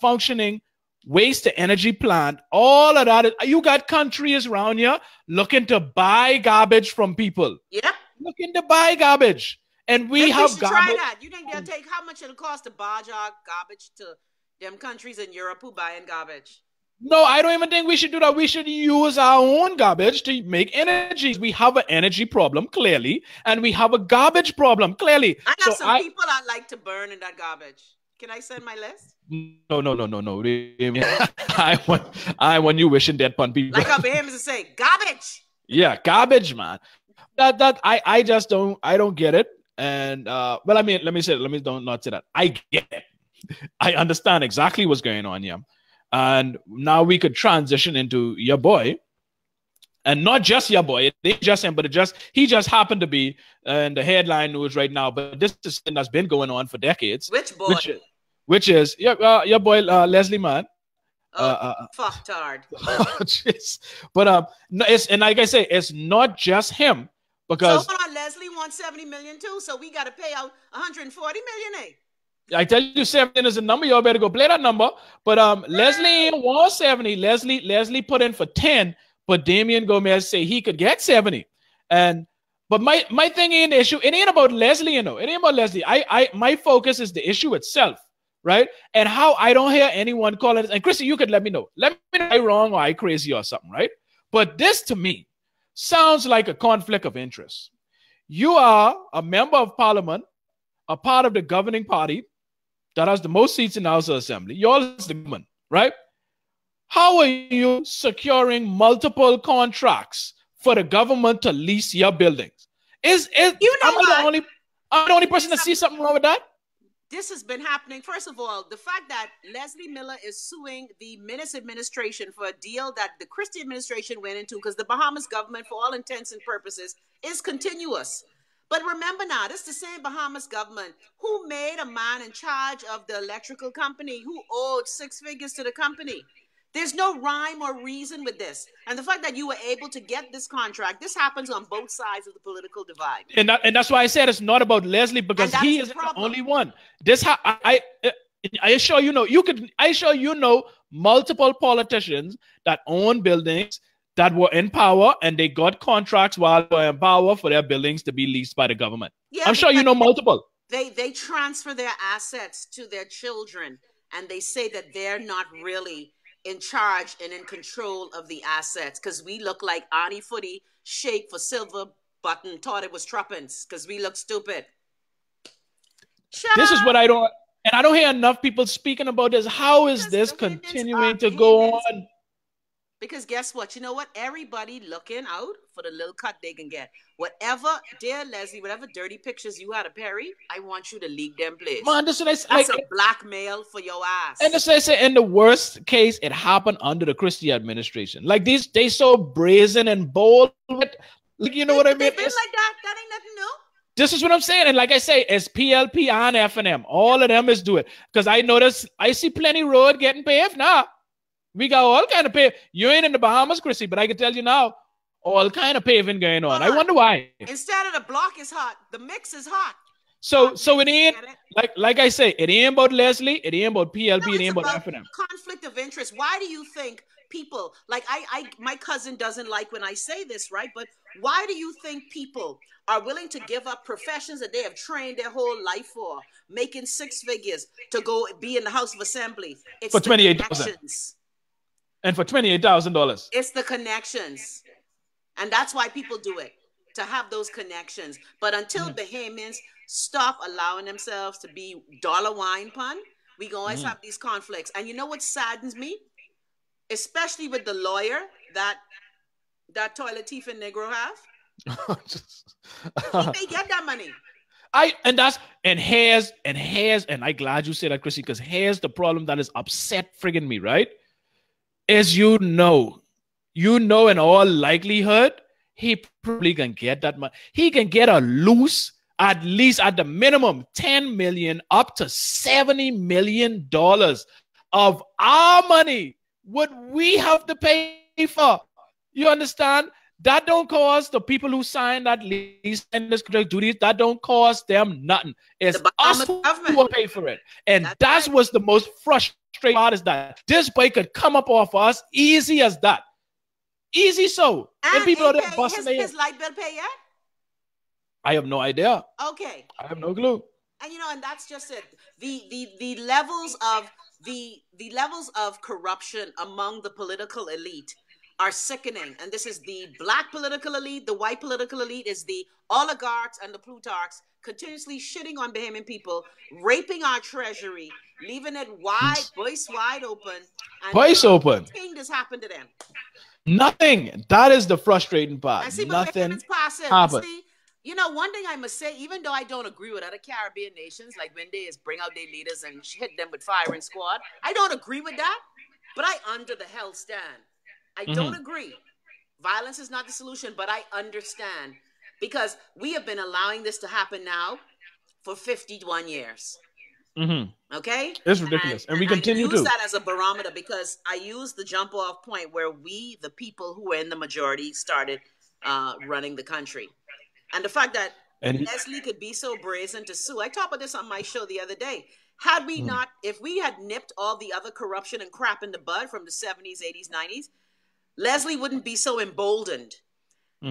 functioning waste-to-energy plant, all of that, you got countries around here looking to buy garbage from people. Yeah. Looking to buy garbage. And we have garbage. Try that. You think they'll take how much it'll cost to barge our garbage to them countries in Europe who buying garbage? No, I don't even think we should do that. We should use our own garbage to make energy. We have an energy problem, clearly, and we have a garbage problem, clearly. I got some people I'd like to burn in that garbage. Can I send my list? No. I want you wishing dead upon people. Like our Bahamas to say, garbage. Yeah, garbage, man. That I just don't get it. And well, I mean, let me not say that. I get it. I understand exactly what's going on here. And now we could transition into your boy. And not just your boy, it ain't just him, but he just happened to be in the headline news right now. But this is something that's been going on for decades. Which boy? Which is your boy Leslie Mann. Fucktard. But and like I say, it's not just him, Because so hold on, Leslie wants 70 million too, so we got to pay out 140 million. I tell you, 70 is a number. Y'all better go play that number. But Leslie ain't want 70. Leslie put in for 10, but Damian Gomez say he could get 70. But my thing ain't the issue. It ain't about Leslie, you know. It ain't about Leslie. My focus is the issue itself, right? And how I don't hear anyone call it. And Chrissy, you could let me know. Let me know if I'm wrong or I crazy or something, right? But this to me sounds like a conflict of interest. You are a member of parliament, a part of the governing party that has the most seats in the House of Assembly. You're the government, right? How are you securing multiple contracts for the government to lease your buildings? Am I the only person to see something wrong with that? This has been happening. First of all, the fact that Leslie Miller is suing the Minnis administration for a deal that the Christie administration went into, because the Bahamas government, for all intents and purposes, is continuous. But remember now, this is the same Bahamas government who made a man in charge of the electrical company who owed 6 figures to the company. There's no rhyme or reason with this. And the fact that you were able to get this contract, this happens on both sides of the political divide. And that's why I said it's not about Leslie, because he isn't the only one. This I assure you know, I assure you know multiple politicians that own buildings that were in power and they got contracts while they were in power for their buildings to be leased by the government. Yeah, I'm sure you know multiple. They transfer their assets to their children and they say that they're not really in charge and in control of the assets because we look like Auntie Footy shake for silver button, thought it was tuppence because we look stupid. This is what I don't, and I don't hear enough people speaking about this. How is this continuing to go on? Because guess what? You know what? Everybody looking out for the little cut they can get. Whatever, dear Leslie, whatever dirty pictures you had of Perry, I want you to leak them, please. Man, that's a blackmail for your ass. And this I say, in the worst case, it happened under the Christie administration. Like they so brazen and bold. Like, you know what I mean? They've been like that. That ain't nothing new. This is what I'm saying. And like I say, it's PLP and F&M. All of them is doing it. Because I notice, I see plenty road getting paved now. We got all kind of paving. You ain't in the Bahamas, Chrissy, but I can tell you now, all kind of paving going on. I wonder why. Instead of the block is hot, the mix is hot. So it ain't, like I say, it ain't about Leslie, it ain't about PLP, it ain't about F&M. Conflict of interest. Why do you think people, like my cousin doesn't like when I say this, right? But why do you think people are willing to give up professions that they have trained their whole life for, making 6 figures to go be in the House of Assembly? It's for $28,000. And for $28,000. It's the connections. And that's why people do it, to have those connections. But until Bahamians stop allowing themselves to be dollar wine pun, we can always have these conflicts. And you know what saddens me? Especially with the lawyer that toilet teeth and Negro have. He may get that money. And I'm glad you said that, Chrissy, because here's the problem that is upset friggin' me, right? As you know in all likelihood, he probably can get that money. He can get a loose, at least at the minimum, $10 million up to $70 million of our money. What we have to pay for. You understand? That don't cost the people who sign that lease and this duties. That don't cost them nothing. It's us who will pay for it. And that's what's the most frustrating part, is that this boy could come up off us easy as that. Easy so. And people are there busting his light bill pay yet? I have no idea. Okay. I have no clue. And and that's just it. The levels of corruption among the political elite are sickening. And this is the black political elite, the white political elite is the oligarchs and the plutarchs continuously shitting on Bahamian people, raping our treasury, leaving it voice wide open. And voice open. Nothing has happened to them. Nothing. That is the frustrating part. And see, nothing happened. See, one thing I must say, even though I don't agree with other Caribbean nations, like when they bring out their leaders and hit them with firing squad, I don't agree with that, but I under the hell stand. I don't agree. Violence is not the solution, but I understand, because we have been allowing this to happen now for 51 years. Okay? It's ridiculous. And we continue to use that as a barometer, because I use the jump off point where we, the people who were in the majority, started running the country. And the fact that And Leslie could be so brazen to sue. I talked about this on my show the other day. Had we not, if we had nipped all the other corruption and crap in the bud from the 70s, 80s, 90s, Leslie wouldn't be so emboldened.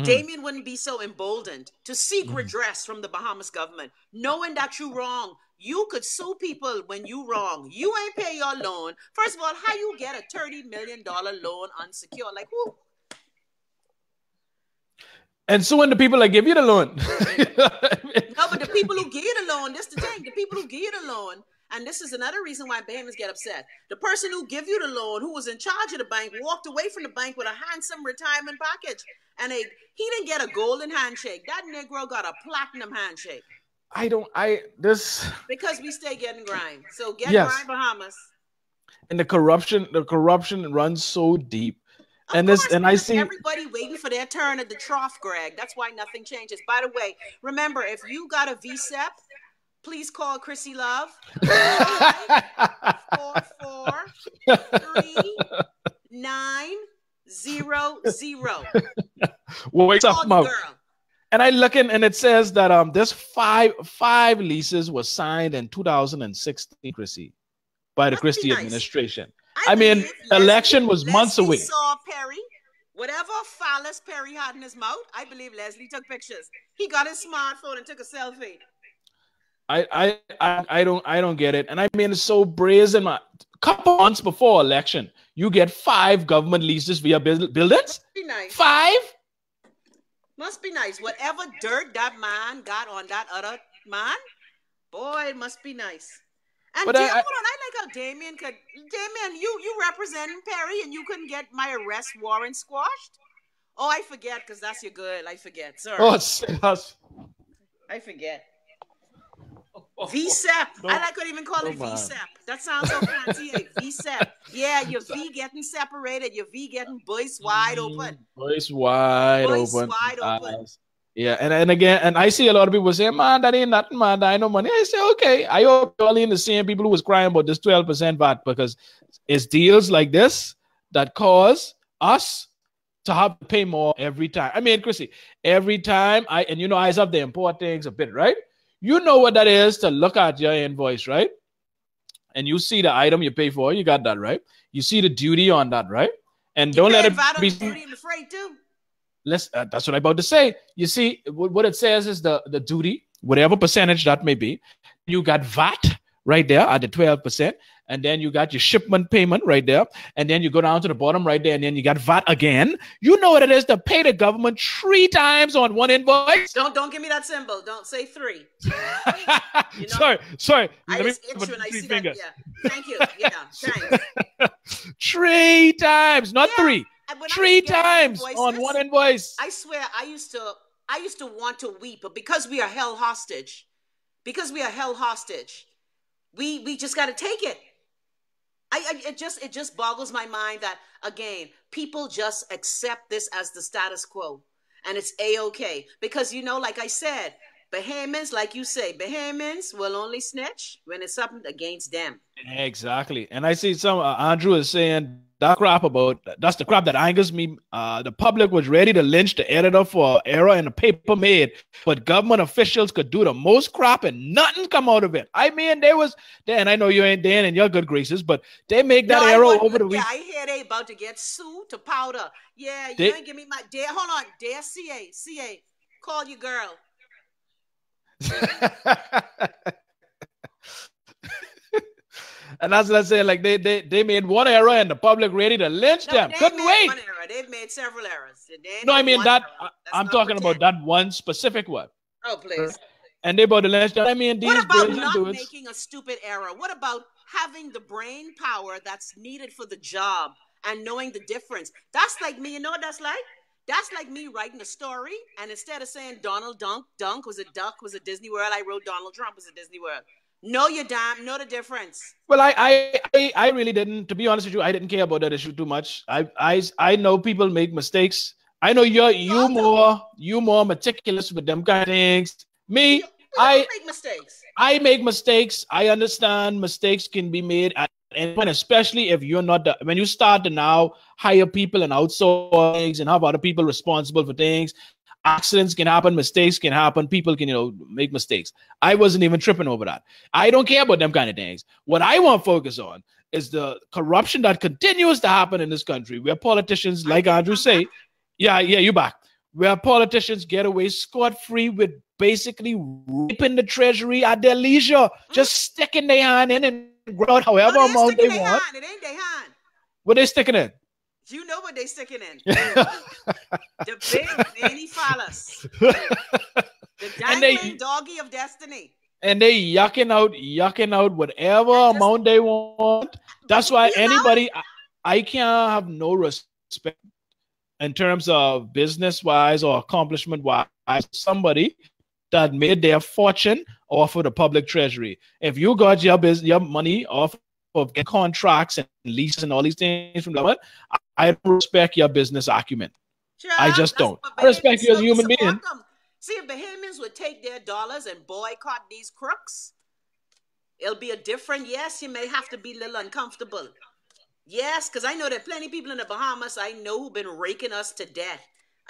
Damien wouldn't be so emboldened to seek redress from the Bahamas government, knowing that you're wrong. You could sue people when you wrong. You ain't pay your loan. First of all, how you get a $30 million loan unsecured? Like, who? And suing the people that give you the loan. No, but the people who give you the loan, this the thing. The people who give you the loan, and this is another reason why Bahamians get upset. The person who give you the loan, who was in charge of the bank, walked away from the bank with a handsome retirement package. And he didn't get a golden handshake. That Negro got a platinum handshake. Because we stay getting grind. So get grind, Bahamas. And the corruption runs so deep. And I see everybody waiting for their turn at the trough, Greg. That's why nothing changes. By the way, remember, if you got a VSEP, please call Chrissy Love. 544-3900. Wake up, girl. And I look in, and it says that there's five leases were signed in 2016, Chrissy, by the Christie administration. I mean, election was months away. Saw Perry, whatever phallus Perry had in his mouth, I believe Leslie took pictures. He got his smartphone and took a selfie. I don't get it. And I mean, it's so brazen. A couple months before election, you get 5 government leases via buildings. Must be nice. 5? Must be nice. Whatever dirt that man got on that other man, boy, it must be nice. And hold on, I like how Damien, you representing Perry and you couldn't get my arrest warrant squashed? Oh, I forget, because that's your girl. I forget. Sorry. Oh, I forget. VSEP. No. I like to even call it VSEP. That sounds so fancy. VSEP. Yeah, your V getting separated. Your V getting voice wide open. Voice wide open. Yeah, and again, and I see a lot of people saying, man, that ain't nothing, man, that ain't no money. I say, okay, I hope you're all in the same people who was crying about this 12% VAT, because it's deals like this that cause us to have to pay more every time. I mean, Chrissy, every time I have to import things a bit, right? You know what that is to look at your invoice, right? And you see the item you pay for, you got that, right? You see the duty on that, right? And don't let it be duty and the freight too. That's what I'm about to say. You see, what it says is the duty, whatever percentage that may be. You got VAT right there at the 12%. And then you got your shipment payment right there. And then you go down to the bottom right there. And then you got VAT again. You know what it is to pay the government 3 times on one invoice? Don't give me that symbol. Don't say 3. Sorry. I just itch when I see that. Yeah. Thank you. Yeah. Thanks. 3 times, not 3. 3 times on one invoice. I swear, I used to want to weep, but because we are held hostage, we just got to take it. It just boggles my mind that, again, people just accept this as the status quo, and it's A-okay. Because, like I said, Bahamians, like you say, Bahamians will only snitch when it's something against them. Exactly. And I see some, Andrew is saying, that's the crap that angers me. The public was ready to lynch the editor for error in the paper made, but government officials could do the most crap and nothing come out of it. I mean, and I know you ain't Dan and your good graces, but they make that error over the week. Yeah, I hear they about to get sued to powder. Yeah, you ain't give me my dare. Hold on, dare CA, call your girl. And that's what I say. Like they made one error and the public ready to lynch them. Couldn't wait. One error. They've made several errors. No, I mean that. I'm talking about that one specific one. Oh, please. And they about to lynch them. I mean, what about not making a stupid error? What about having the brain power that's needed for the job and knowing the difference? That's like me. You know what that's like? That's like me writing a story, and instead of saying Donald Dunk was a duck, was a Disney World, I wrote Donald Trump was a Disney World. Know the difference. Well, I really didn't. To be honest with you, I didn't care about that issue too much. I know people make mistakes. I know you more meticulous with them kind of things. Me, I make mistakes. I make mistakes. I understand mistakes can be made at any point, especially if you're not when you start to now hire people and outsource things and have other people responsible for things. accidents can happen, mistakes can happen, people can, make mistakes. I wasn't even tripping over that. I don't care about them kind of things. What I want to focus on is the corruption that continues to happen in this country, where politicians, like Andrew say, you back, where politicians get away scot-free with basically raping the treasury at their leisure, just sticking their hand in and grow out however amount they want. It ain't their hand. What they sticking in? You know what they sticking in. The big veiny phallus. The dangling doggy of destiny. And they yucking out whatever amount they want. That's why anybody, I can't have no respect in terms of business-wise or accomplishment-wise, somebody that made their fortune off of the public treasury. If you got your money off of getting contracts and leases and all these things from the government, I don't respect your business acumen. Sure, I just don't. I respect you as a human being. Them. See, if Bahamians would take their dollars and boycott these crooks, it'll be a different, yes, you may have to be a little uncomfortable. Yes, because I know there are plenty of people in the Bahamas I know who've been raking us to death.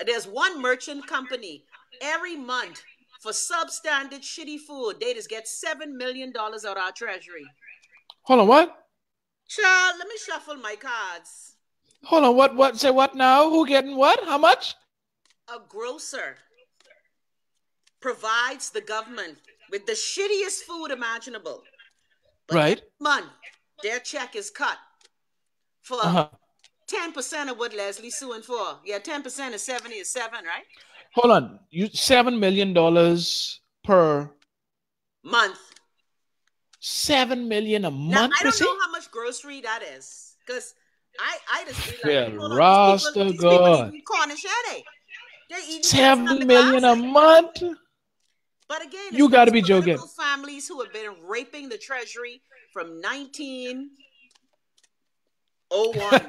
There's one merchant company every month for substandard shitty food. They just get $7 million out of our treasury. Hold on, what? Child, let me shuffle my cards. Hold on, what? Say what now? Who getting what? How much? A grocer provides the government with the shittiest food imaginable. But right. Every month, their check is cut for 10% of what Leslie's suing for. Yeah, 10% is 70 is 7, right? Hold on. You $7 million per month. $7 million a month. Now, I don't know how much grocery that is, because I just feel like these people eat Cornish, they eat $7 million a month. But again, you got to be joking. Families who have been raping the treasury from 1901.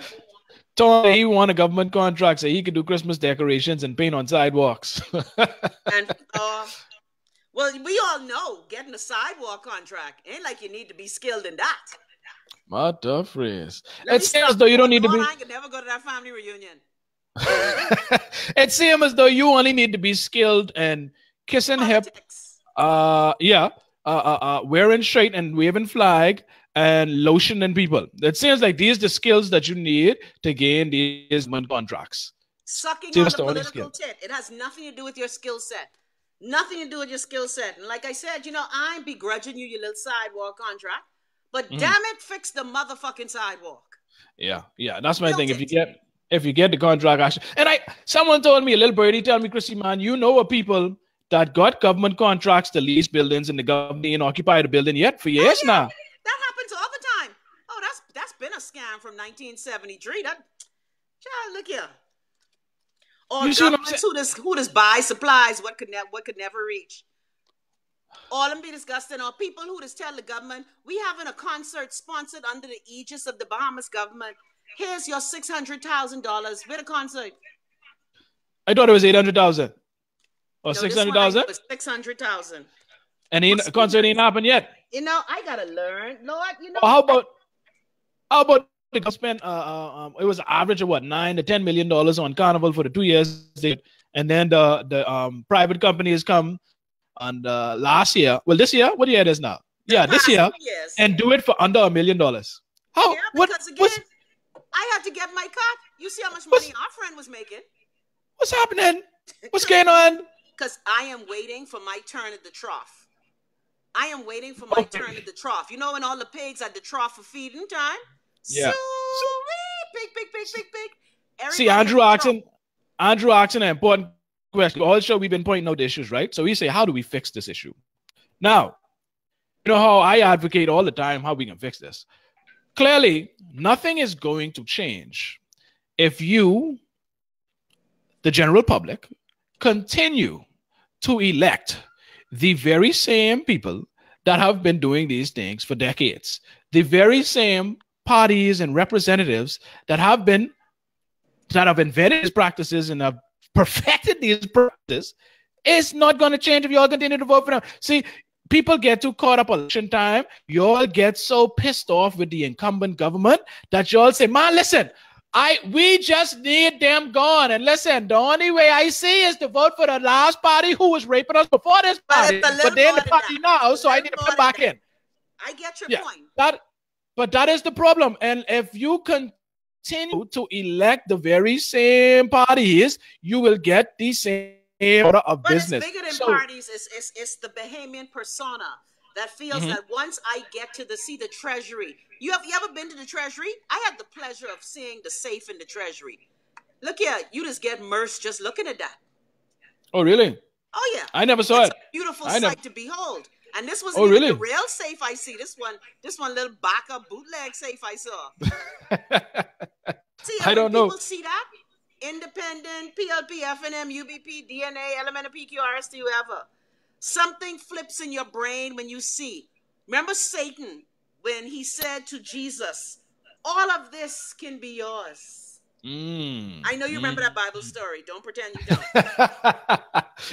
Told he won a government contract so he could do Christmas decorations and paint on sidewalks. And well, we all know getting a sidewalk contract ain't like you need to be skilled in that. What the phrase? It seems as though you don't need to be. I could never go to that family reunion. It seems as though you only need to be skilled in kissing politics. Hip, wearing straight and waving flag, and lotioning people. It seems like these are the skills that you need to gain these contracts. Sucking on the political tit. It has nothing to do with your skill set. Nothing to do with your skill set. And like I said, I'm begrudging you your little sidewalk contract. But damn it, fix the motherfucking sidewalk. Yeah. That's my thing. If you get the contract, someone told me, a little birdie told me, Chrissy, man, you know of people that got government contracts to lease buildings and the government ain't occupied a building yet for years now. That happens all the time. Oh, that's been a scam from 1973. Child, look here. Or governments who does buy supplies what could never reach. All them be disgusting. Or people who just tell the government, we having a concert sponsored under the aegis of the Bahamas government. Here's your $600,000 for the concert. I thought it was 800,000 or 600,000. It was 600,000. And the concert ain't happened yet. I gotta learn, Lord. How about the government? It was an average of what, $9 to $10 million on Carnival for the 2 years, and then the private companies come on last year. Well, this year, what year it is now? This year, and do it for under $1 million. How? Yeah, because again, I had to get my cut. You see how much money our friend was making. What's happening? What's going on? Because I am waiting for my turn at the trough. I am waiting for my turn at the trough. You know when all the pigs at the trough for feeding time? Yeah. Pig. Everybody see, Andrew asking an important question. All show we've been pointing out the issues, right? So we say, how do we fix this issue? Now, you know how I advocate all the time how we can fix this. Clearly, nothing is going to change if you, the general public, continue to elect the very same people that have been doing these things for decades, the very same parties and representatives that have invented these practices and have perfected these practices. It's not going to change if you all continue to vote for them. See, people get too caught up election time. You all get so pissed off with the incumbent government that you all say, man, listen, We just need them gone. And listen, the only way I see is to vote for the last party who was raping us before this party. But they're in the party now, so I need to put them back in. I get your point. But that is the problem. And if you continue to elect the very same parties, you will get the same order of business. But it's bigger than parties. It's the Bahamian persona that feels that once I get to see the treasury. You ever been to the treasury? I had the pleasure of seeing the safe in the treasury. Look here, you just get immersed just looking at that. Oh, really? Oh, yeah. I never saw it. A beautiful sight to behold. And this was really? the real safe I see. This one little backup bootleg safe I saw. See, I don't know. People see that? Independent, PLP, FNM, UBP, DNA, Element, PQ, RST, whoever. Something flips in your brain when you see. Remember Satan when he said to Jesus, all of this can be yours. I know you remember that Bible story. Don't pretend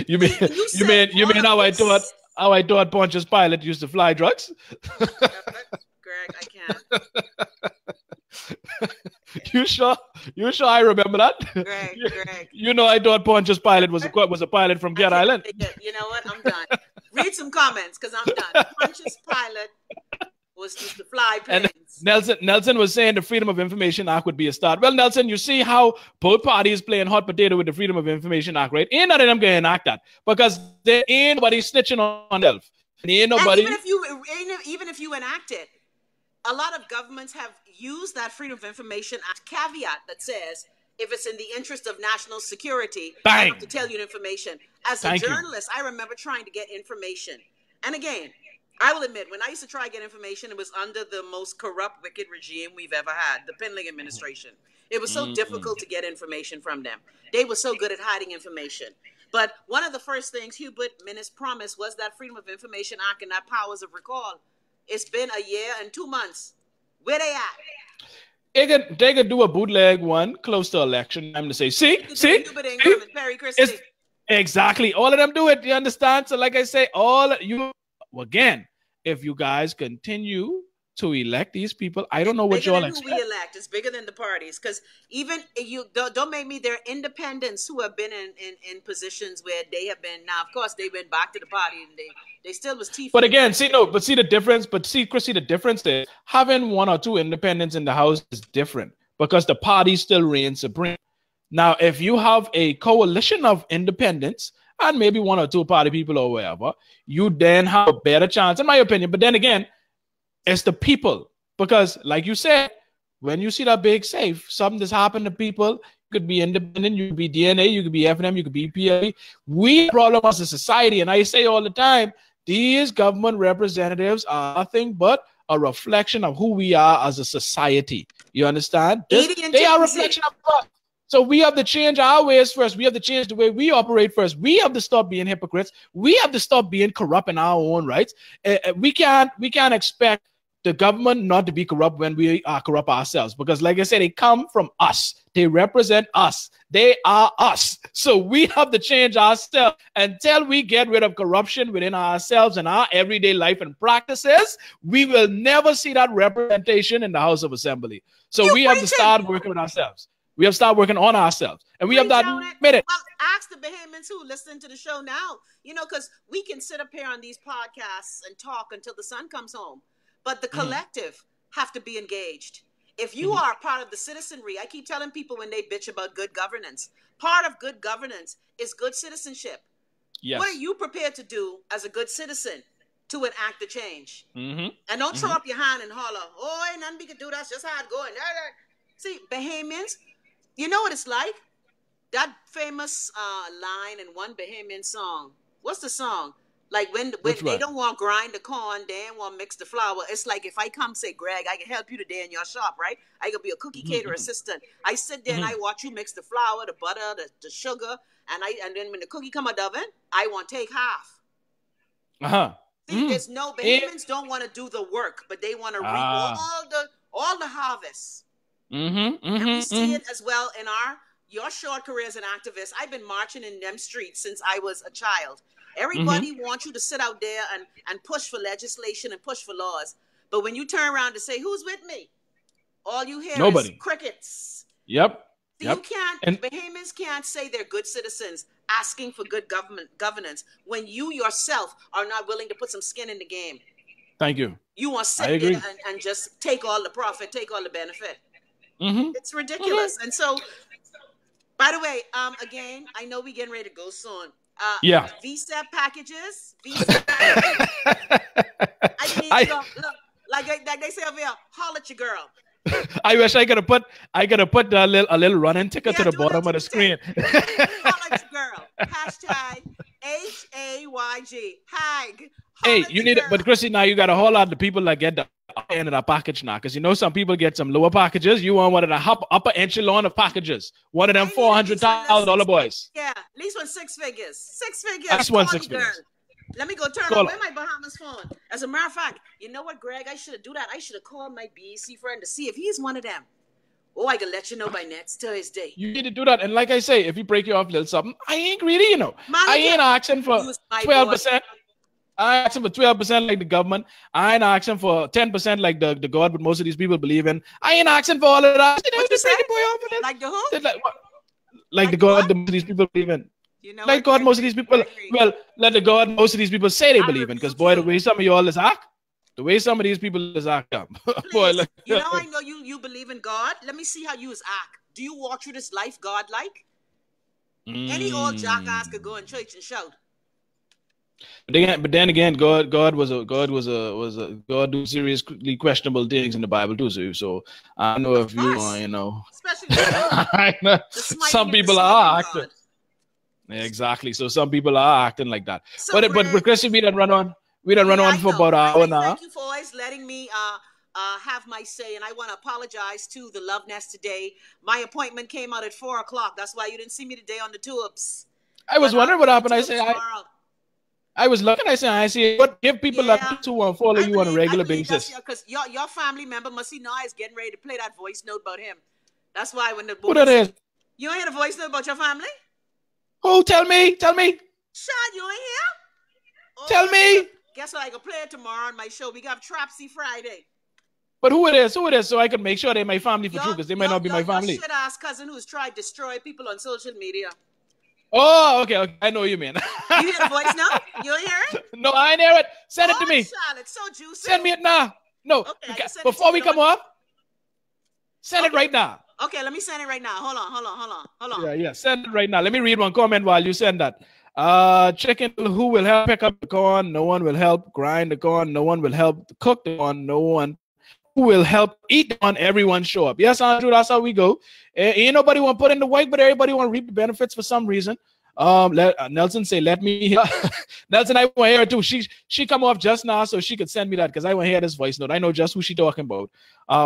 you don't. you mean how I thought Pontius Pilate used to fly drugs? Greg, I can't. You sure I remember that? Greg. You know I thought Pontius Pilate was a pilot from Cat Island. You know what? I'm done. Read some comments because I'm done. Pontius Pilate was used to fly planes. And Nelson was saying the Freedom of Information Act would be a start. Well, Nelson, you see how both parties playing hot potato with the Freedom of Information Act, right? Ain't none of them going to enact that because there ain't nobody snitching on themselves. Ain't nobody. And even if you enact it, a lot of governments have used that Freedom of Information Act caveat that says if it's in the interest of national security, I have to tell you the information. As a journalist, I remember trying to get information. And again, I will admit, when I used to try to get information, it was under the most corrupt, wicked regime we've ever had, the Pinley administration. It was so difficult to get information from them. They were so good at hiding information. But one of the first things Hubert Minnis promised was that Freedom of Information Act and that powers of recall. It's been a year and 2 months. Where they at? They could do a bootleg one close to election time to say, see? Perry, Chrissy. Exactly. All of them do it. You understand? So like I say, again, if you guys continue to elect these people, I don't know what y'all expect. We elect. It's bigger than the parties. Because even you don't make me, there are independents who have been in positions where they have been. Now, of course, they went back to the party and they still was teeth. But again, see the difference. But see, Chrissy, the difference there, having one or two independents in the House is different because the party still reigns supreme. Now, if you have a coalition of independents and maybe one or two party people or whatever, you then have a better chance, in my opinion. But then again, it's the people. Because like you said, when you see that big safe, something that's happened to people, you could be independent, you could be DNA, you could be FNM, you could be BPL. We have a problem as a society. And I say all the time, these government representatives are nothing but a reflection of who we are as a society. You understand? They are a reflection of us. So we have to change our ways first. We have to change the way we operate first. We have to stop being hypocrites. We have to stop being corrupt in our own rights. We can't expect the government not to be corrupt when we are corrupt ourselves. Because like I said, they come from us. They represent us. They are us. So we have to change ourselves. Until we get rid of corruption within ourselves and our everyday life and practices, we will never see that representation in the House of Assembly. So we have to start working with ourselves. We have to start working on ourselves. And we have to admit it. Well, ask the Bahamians who listen to the show now, because we can sit up here on these podcasts and talk until the sun comes home. But the collective have to be engaged. If you are part of the citizenry, I keep telling people when they bitch about good governance, part of good governance is good citizenship. Yes. What are you prepared to do as a good citizen to enact the change? And don't throw up your hand and holler, oh, ain't nothing we can do. That's just how it's going. See, Bahamians, you know what it's like? That famous line in one Bahamian song. What's the song? Like when they don't want to grind the corn, they don't want to mix the flour. It's like if I come say, Greg, I can help you today in your shop, right? I could be a cookie caterer assistant. I sit there and I watch you mix the flour, the butter, the sugar, and then when the cookie come out of the oven, I want to take half. See, there's no Bahamians don't want to do the work, but they want to reap all the harvests. And we see it as well in your short career as an activist. I've been marching in them streets since I was a child. Everybody wants you to sit out there and push for legislation and push for laws. But when you turn around to say, who's with me? All you hear is crickets. Yep. So Yep. you can't, And Bahamians can't say they're good citizens asking for good governance when you yourself are not willing to put some skin in the game. thank you. You want to I sit agree. there and just take all the profit, take all the benefit. Mm-hmm. It's ridiculous. And so, by the way, again, I know we're getting ready to go soon. Yeah. VSEP packages. I need look, like they say over here, holler at your girl. I wish I could have put a little running ticket to the do bottom of the screen. Holler at your girl. Hashtag HAYG. Hag. Hey, you need it, but Chrissy, now you got a whole lot of people that get the upper end of the package now, because you know some people get some lower packages. You want one of the upper echelon of packages, one of them $400,000 boys. Yeah, at least 6 figures. 6 figures. At least 6 figures. Let me go turn on my Bahamas phone. As a matter of fact, you know what, Greg? I should have do that. I should have called my BEC friend to see if he's one of them. Oh, I can let you know by next Thursday. You need to do that. And like I say, if you break you off a little something, I ain't greedy, you know. I ain't asking for 12%. I ain't asking for 12% like the government. I ain't asking for 10% like the God, but most of these people believe in. I ain't asking for all of that. What you say? Like the who? Like the God that most of these people believe in. You know, like God, most of these people, well, let the God most of these people say they believe in, because boy, the way some of y'all is act, the way some of these people is act up. Boy, look. You know, I know you believe in God. Let me see how you is act. Do you walk through this life God-like? Any old jackass could go in church and shout. But then again, God do seriously questionable things in the Bible too. So I don't know if you are, you know. Especially I know some people are acting. Exactly. So some people are acting like that. So but Chrissy, we done run on for about an hour now. Thank you for always letting me have my say, and I want to apologize to the Love Nest today. My appointment came out at 4:00. That's why you didn't see me today on the tubes. I was wondering what happened. I was looking. I see what give people that to follow you on a regular basis. Because your family member must know I is getting ready to play that voice note about him. That's why when the who that is? You ain't hear the voice note about your family? Who? Tell me. Sean, you ain't here? Oh, tell me. Guess what? I can play it tomorrow on my show. We got Trapsy Friday. But who it is, so I can make sure they're my family for true, because they might not be my family. Your shit-ass cousin who's tried to destroy people on social media. Oh, okay. I know you, man. You hear the voice now? You ain't hear it? No, I ain't hear it. Send it to me. Child, it's so juicy. Send me it now. No, okay, before we come off, send it right now. Okay, let me send it right now. Hold on. Yeah. Send it right now. Let me read one comment while you send that. Chicken, who will help pick up the corn? No one will help grind the corn. No one will help cook the corn. No one who will help eat the corn. Everyone show up. Yes, Andrew, that's how we go. Ain't nobody want to put in the work, but everybody want to reap the benefits for some reason. Nelson say, let me hear. Nelson, I want to hear her too. She come off just now so she could send me that, because I want to hear this voice note. I know just who she talking about.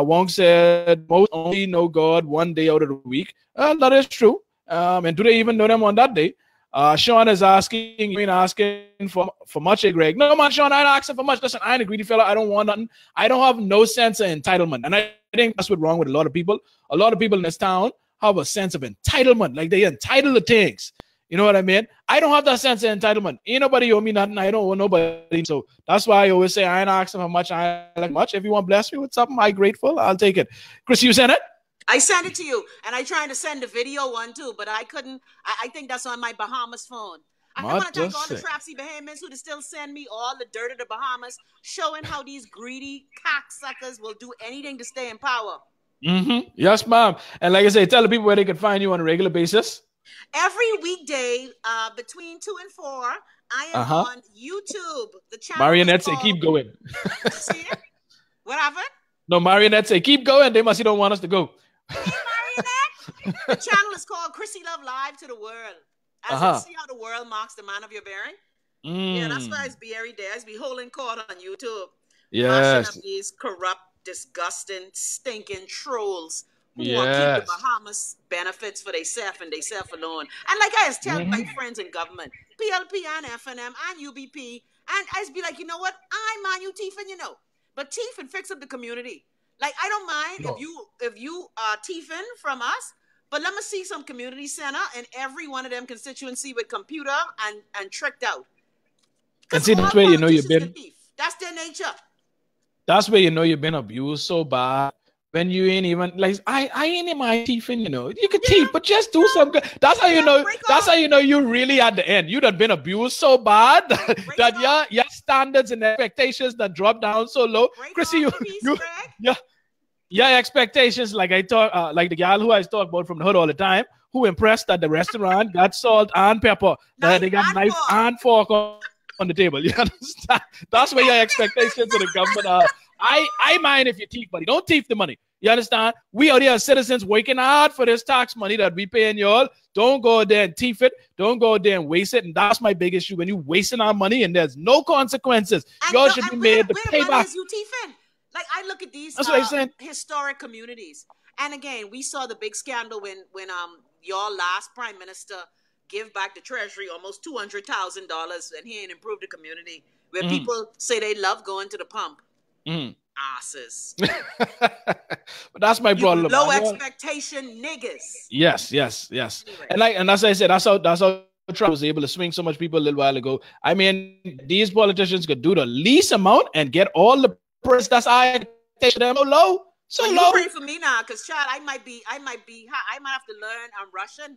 Wong said, most only know God one day out of the week. That is true. And do they even know them on that day? Sean is asking for much, Greg. No, man, Sean, I ain't asking for much. Listen, I ain't a greedy fella. I don't want nothing. I don't have no sense of entitlement. And I think that's what's wrong with a lot of people. A lot of people in this town have a sense of entitlement. Like they entitled to things. You know what I mean? I don't have that sense of entitlement. Ain't nobody owe me nothing. I don't owe nobody. So that's why I always say I ain't asking for much. I ain't like much. If you want to bless me with something, I'm grateful. I'll take it. Chris, you sent it? I sent it to you, and I tried to send a video one too, but I couldn't. I think that's on my Bahamas phone. I want to thank all the Trapsy Bahamians who still send me all the dirt of the Bahamas, showing how these greedy cocksuckers will do anything to stay in power. Mm-hmm. Yes, ma'am. And like I say, tell the people where they can find you on a regular basis. Every weekday between 2 and 4, I am on YouTube. The channel Marionette say, keep going. See it? What happened? No, Marionette say, keep going. They must don't want us to go. Hey, Marionette. The channel is called Chrissy Love Live to the World. As you see how the world marks the man of your bearing. Yeah, that's why it's be every day. It's be holding court on YouTube. Yes. Up these corrupt, disgusting, stinking trolls who want to keep the Bahamas benefits for themselves and themselves alone. And like I was telling my friends in government, PLP and FNM and UBP, and I just be like, you know what? I mind you, Tiefin, you know. But Tiefin fix up the community. Like, I don't mind if you Tiefin from us, but let me see some community center in every one of them constituency with computer and tricked out. And see, that's where you know you've been. That's their nature. That's where you know you've been abused so bad. when you ain't even like I ain't in my teething, you know. You can teeth, but just do some good. That's how you know. That's how you know you really at the end. You done been abused so bad that your standards and expectations that drop down so low. Chrissy, your expectations, like I talk, like the gal who I talk about from the hood all the time, who impressed that the restaurant got salt and pepper, that they got knife and fork on the table. You understand? That's where your expectations of the government are. I mind if you teeth, buddy. Don't teeth the money. You understand? We are here citizens working hard for this tax money that we paying y'all. Don't go there and teeth it. Don't go there and waste it. And that's my big issue. When you wasting our money and there's no consequences, y'all should be made to pay back. You teething? Like I look at these historic communities. And again, we saw the big scandal when your last prime minister give back the treasury almost $200,000 and he ain't improved the community where people say they love going to the pump. Asses. But that's my problem. Low expectation niggas. Yes. Anyway. And as I said, that's how Trump was able to swing so much people a little while ago. I mean, these politicians could do the least amount and get all the press. That's I take them low. So well, low. You pray for me now, because child, I might have to learn Russian.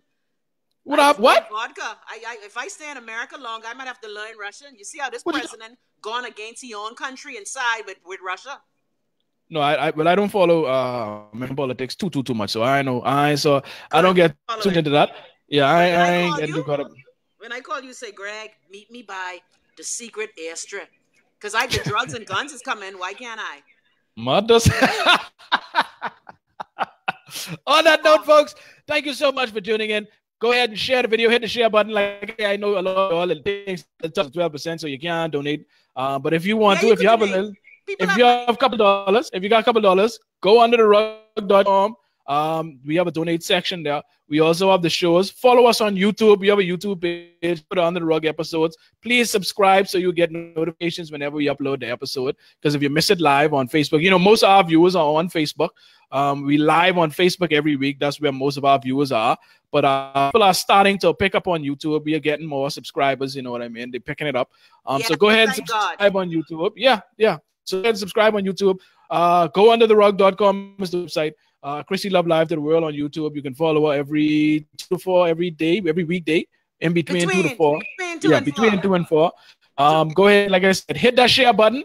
What? Vodka. If I stay in America long, I might have to learn Russian. You see how this president gone against his own country and side with Russia? No, I don't follow American politics too much. So I know I don't get tuned into that. Yeah, I ain't getting too caught up. When I call you, say, Greg, meet me by the secret airstrip. Because the drugs and guns is coming. Why can't I? Mothers. On that note, folks, thank you so much for tuning in. Go ahead and share the video. Hit the share button. Like I know a lot of all the things that touch 12%, so you can donate. But if you want to, if you have a couple dollars, if you got a couple dollars, go under the rug.com. We have a donate section there. We also have the shows. Follow us on YouTube. We have a YouTube page. Put Under the Rug episodes. Please subscribe so you get notifications whenever we upload the episode. Because if you miss it live on Facebook, you know, most of our viewers are on Facebook. We live on Facebook every week. That's where most of our viewers are. But people are starting to pick up on YouTube. We are getting more subscribers. You know what I mean? They're picking it up. So go ahead and subscribe on YouTube. Yeah. So go ahead and subscribe on YouTube. Go undertherug.com is the website. Chrissy Love Live to the World on YouTube. You can follow her every 2 to 4 every weekday, in between 2 to 4. Between 2 and 4. Go ahead, like I said, hit that share button.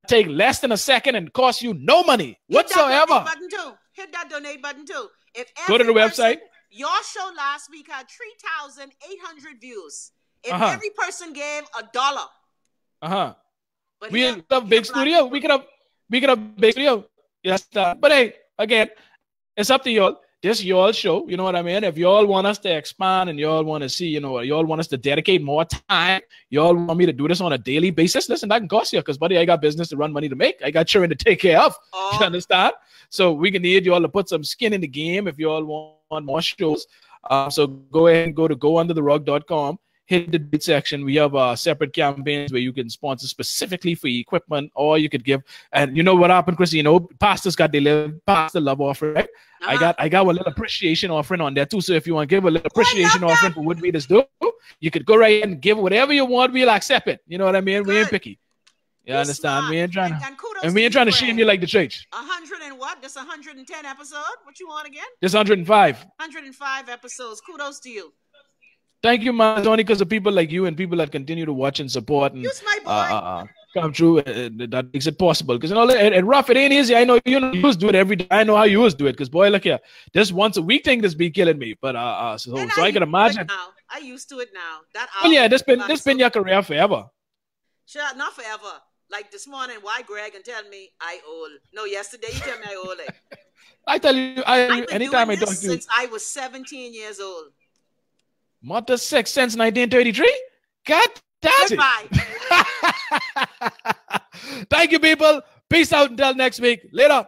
Take less than a second and cost you no money whatsoever. Hit that donate button too. Go to the website. Your show last week had 3,800 views. If every person gave $1. We have a big studio. We can have big studio. Yes, but hey, again, it's up to y'all. This is y'all show. You know what I mean? If y'all want us to expand and y'all want to see, you know, y'all want us to dedicate more time, y'all want me to do this on a daily basis, listen, that can cost you because, buddy, I got business to run, money to make. I got children to take care of. You understand? So we can need y'all to put some skin in the game if y'all want more shows. So go ahead and go to goundertherug.com. Hit the bid section. We have separate campaigns where you can sponsor specifically for equipment, or you could give. And you know what happened, Chrissy? You know, pastors got their pastor love offering. Right? I got a little appreciation offering on there too. So if you want to give a little appreciation offering for what we just do, you could go right ahead and give whatever you want. We'll accept it. You know what I mean? We ain't picky. You understand? We ain't trying to shame you like the church. 100 and what? This 110 episode? What you want again? This 105. 105 episodes. Kudos to you. Thank you, man. It's only because of people like you and people that continue to watch and support and come through. That makes it possible. Because, you know, and rough, it ain't easy. I know you used to do it every day. I know how you used to do it. Because, boy, look here. This once a week thing that's be killing me. But so I can imagine. I used to it now. Well, yeah, this been your career forever. Sure, not forever. Like this morning, why Greg and tell me I old? No, yesterday you tell me I old. I tell you, anytime I talk to you. Since I was 17 years old. Mother 6 since 1933? God damn it. Thank you, people. Peace out until next week. Later.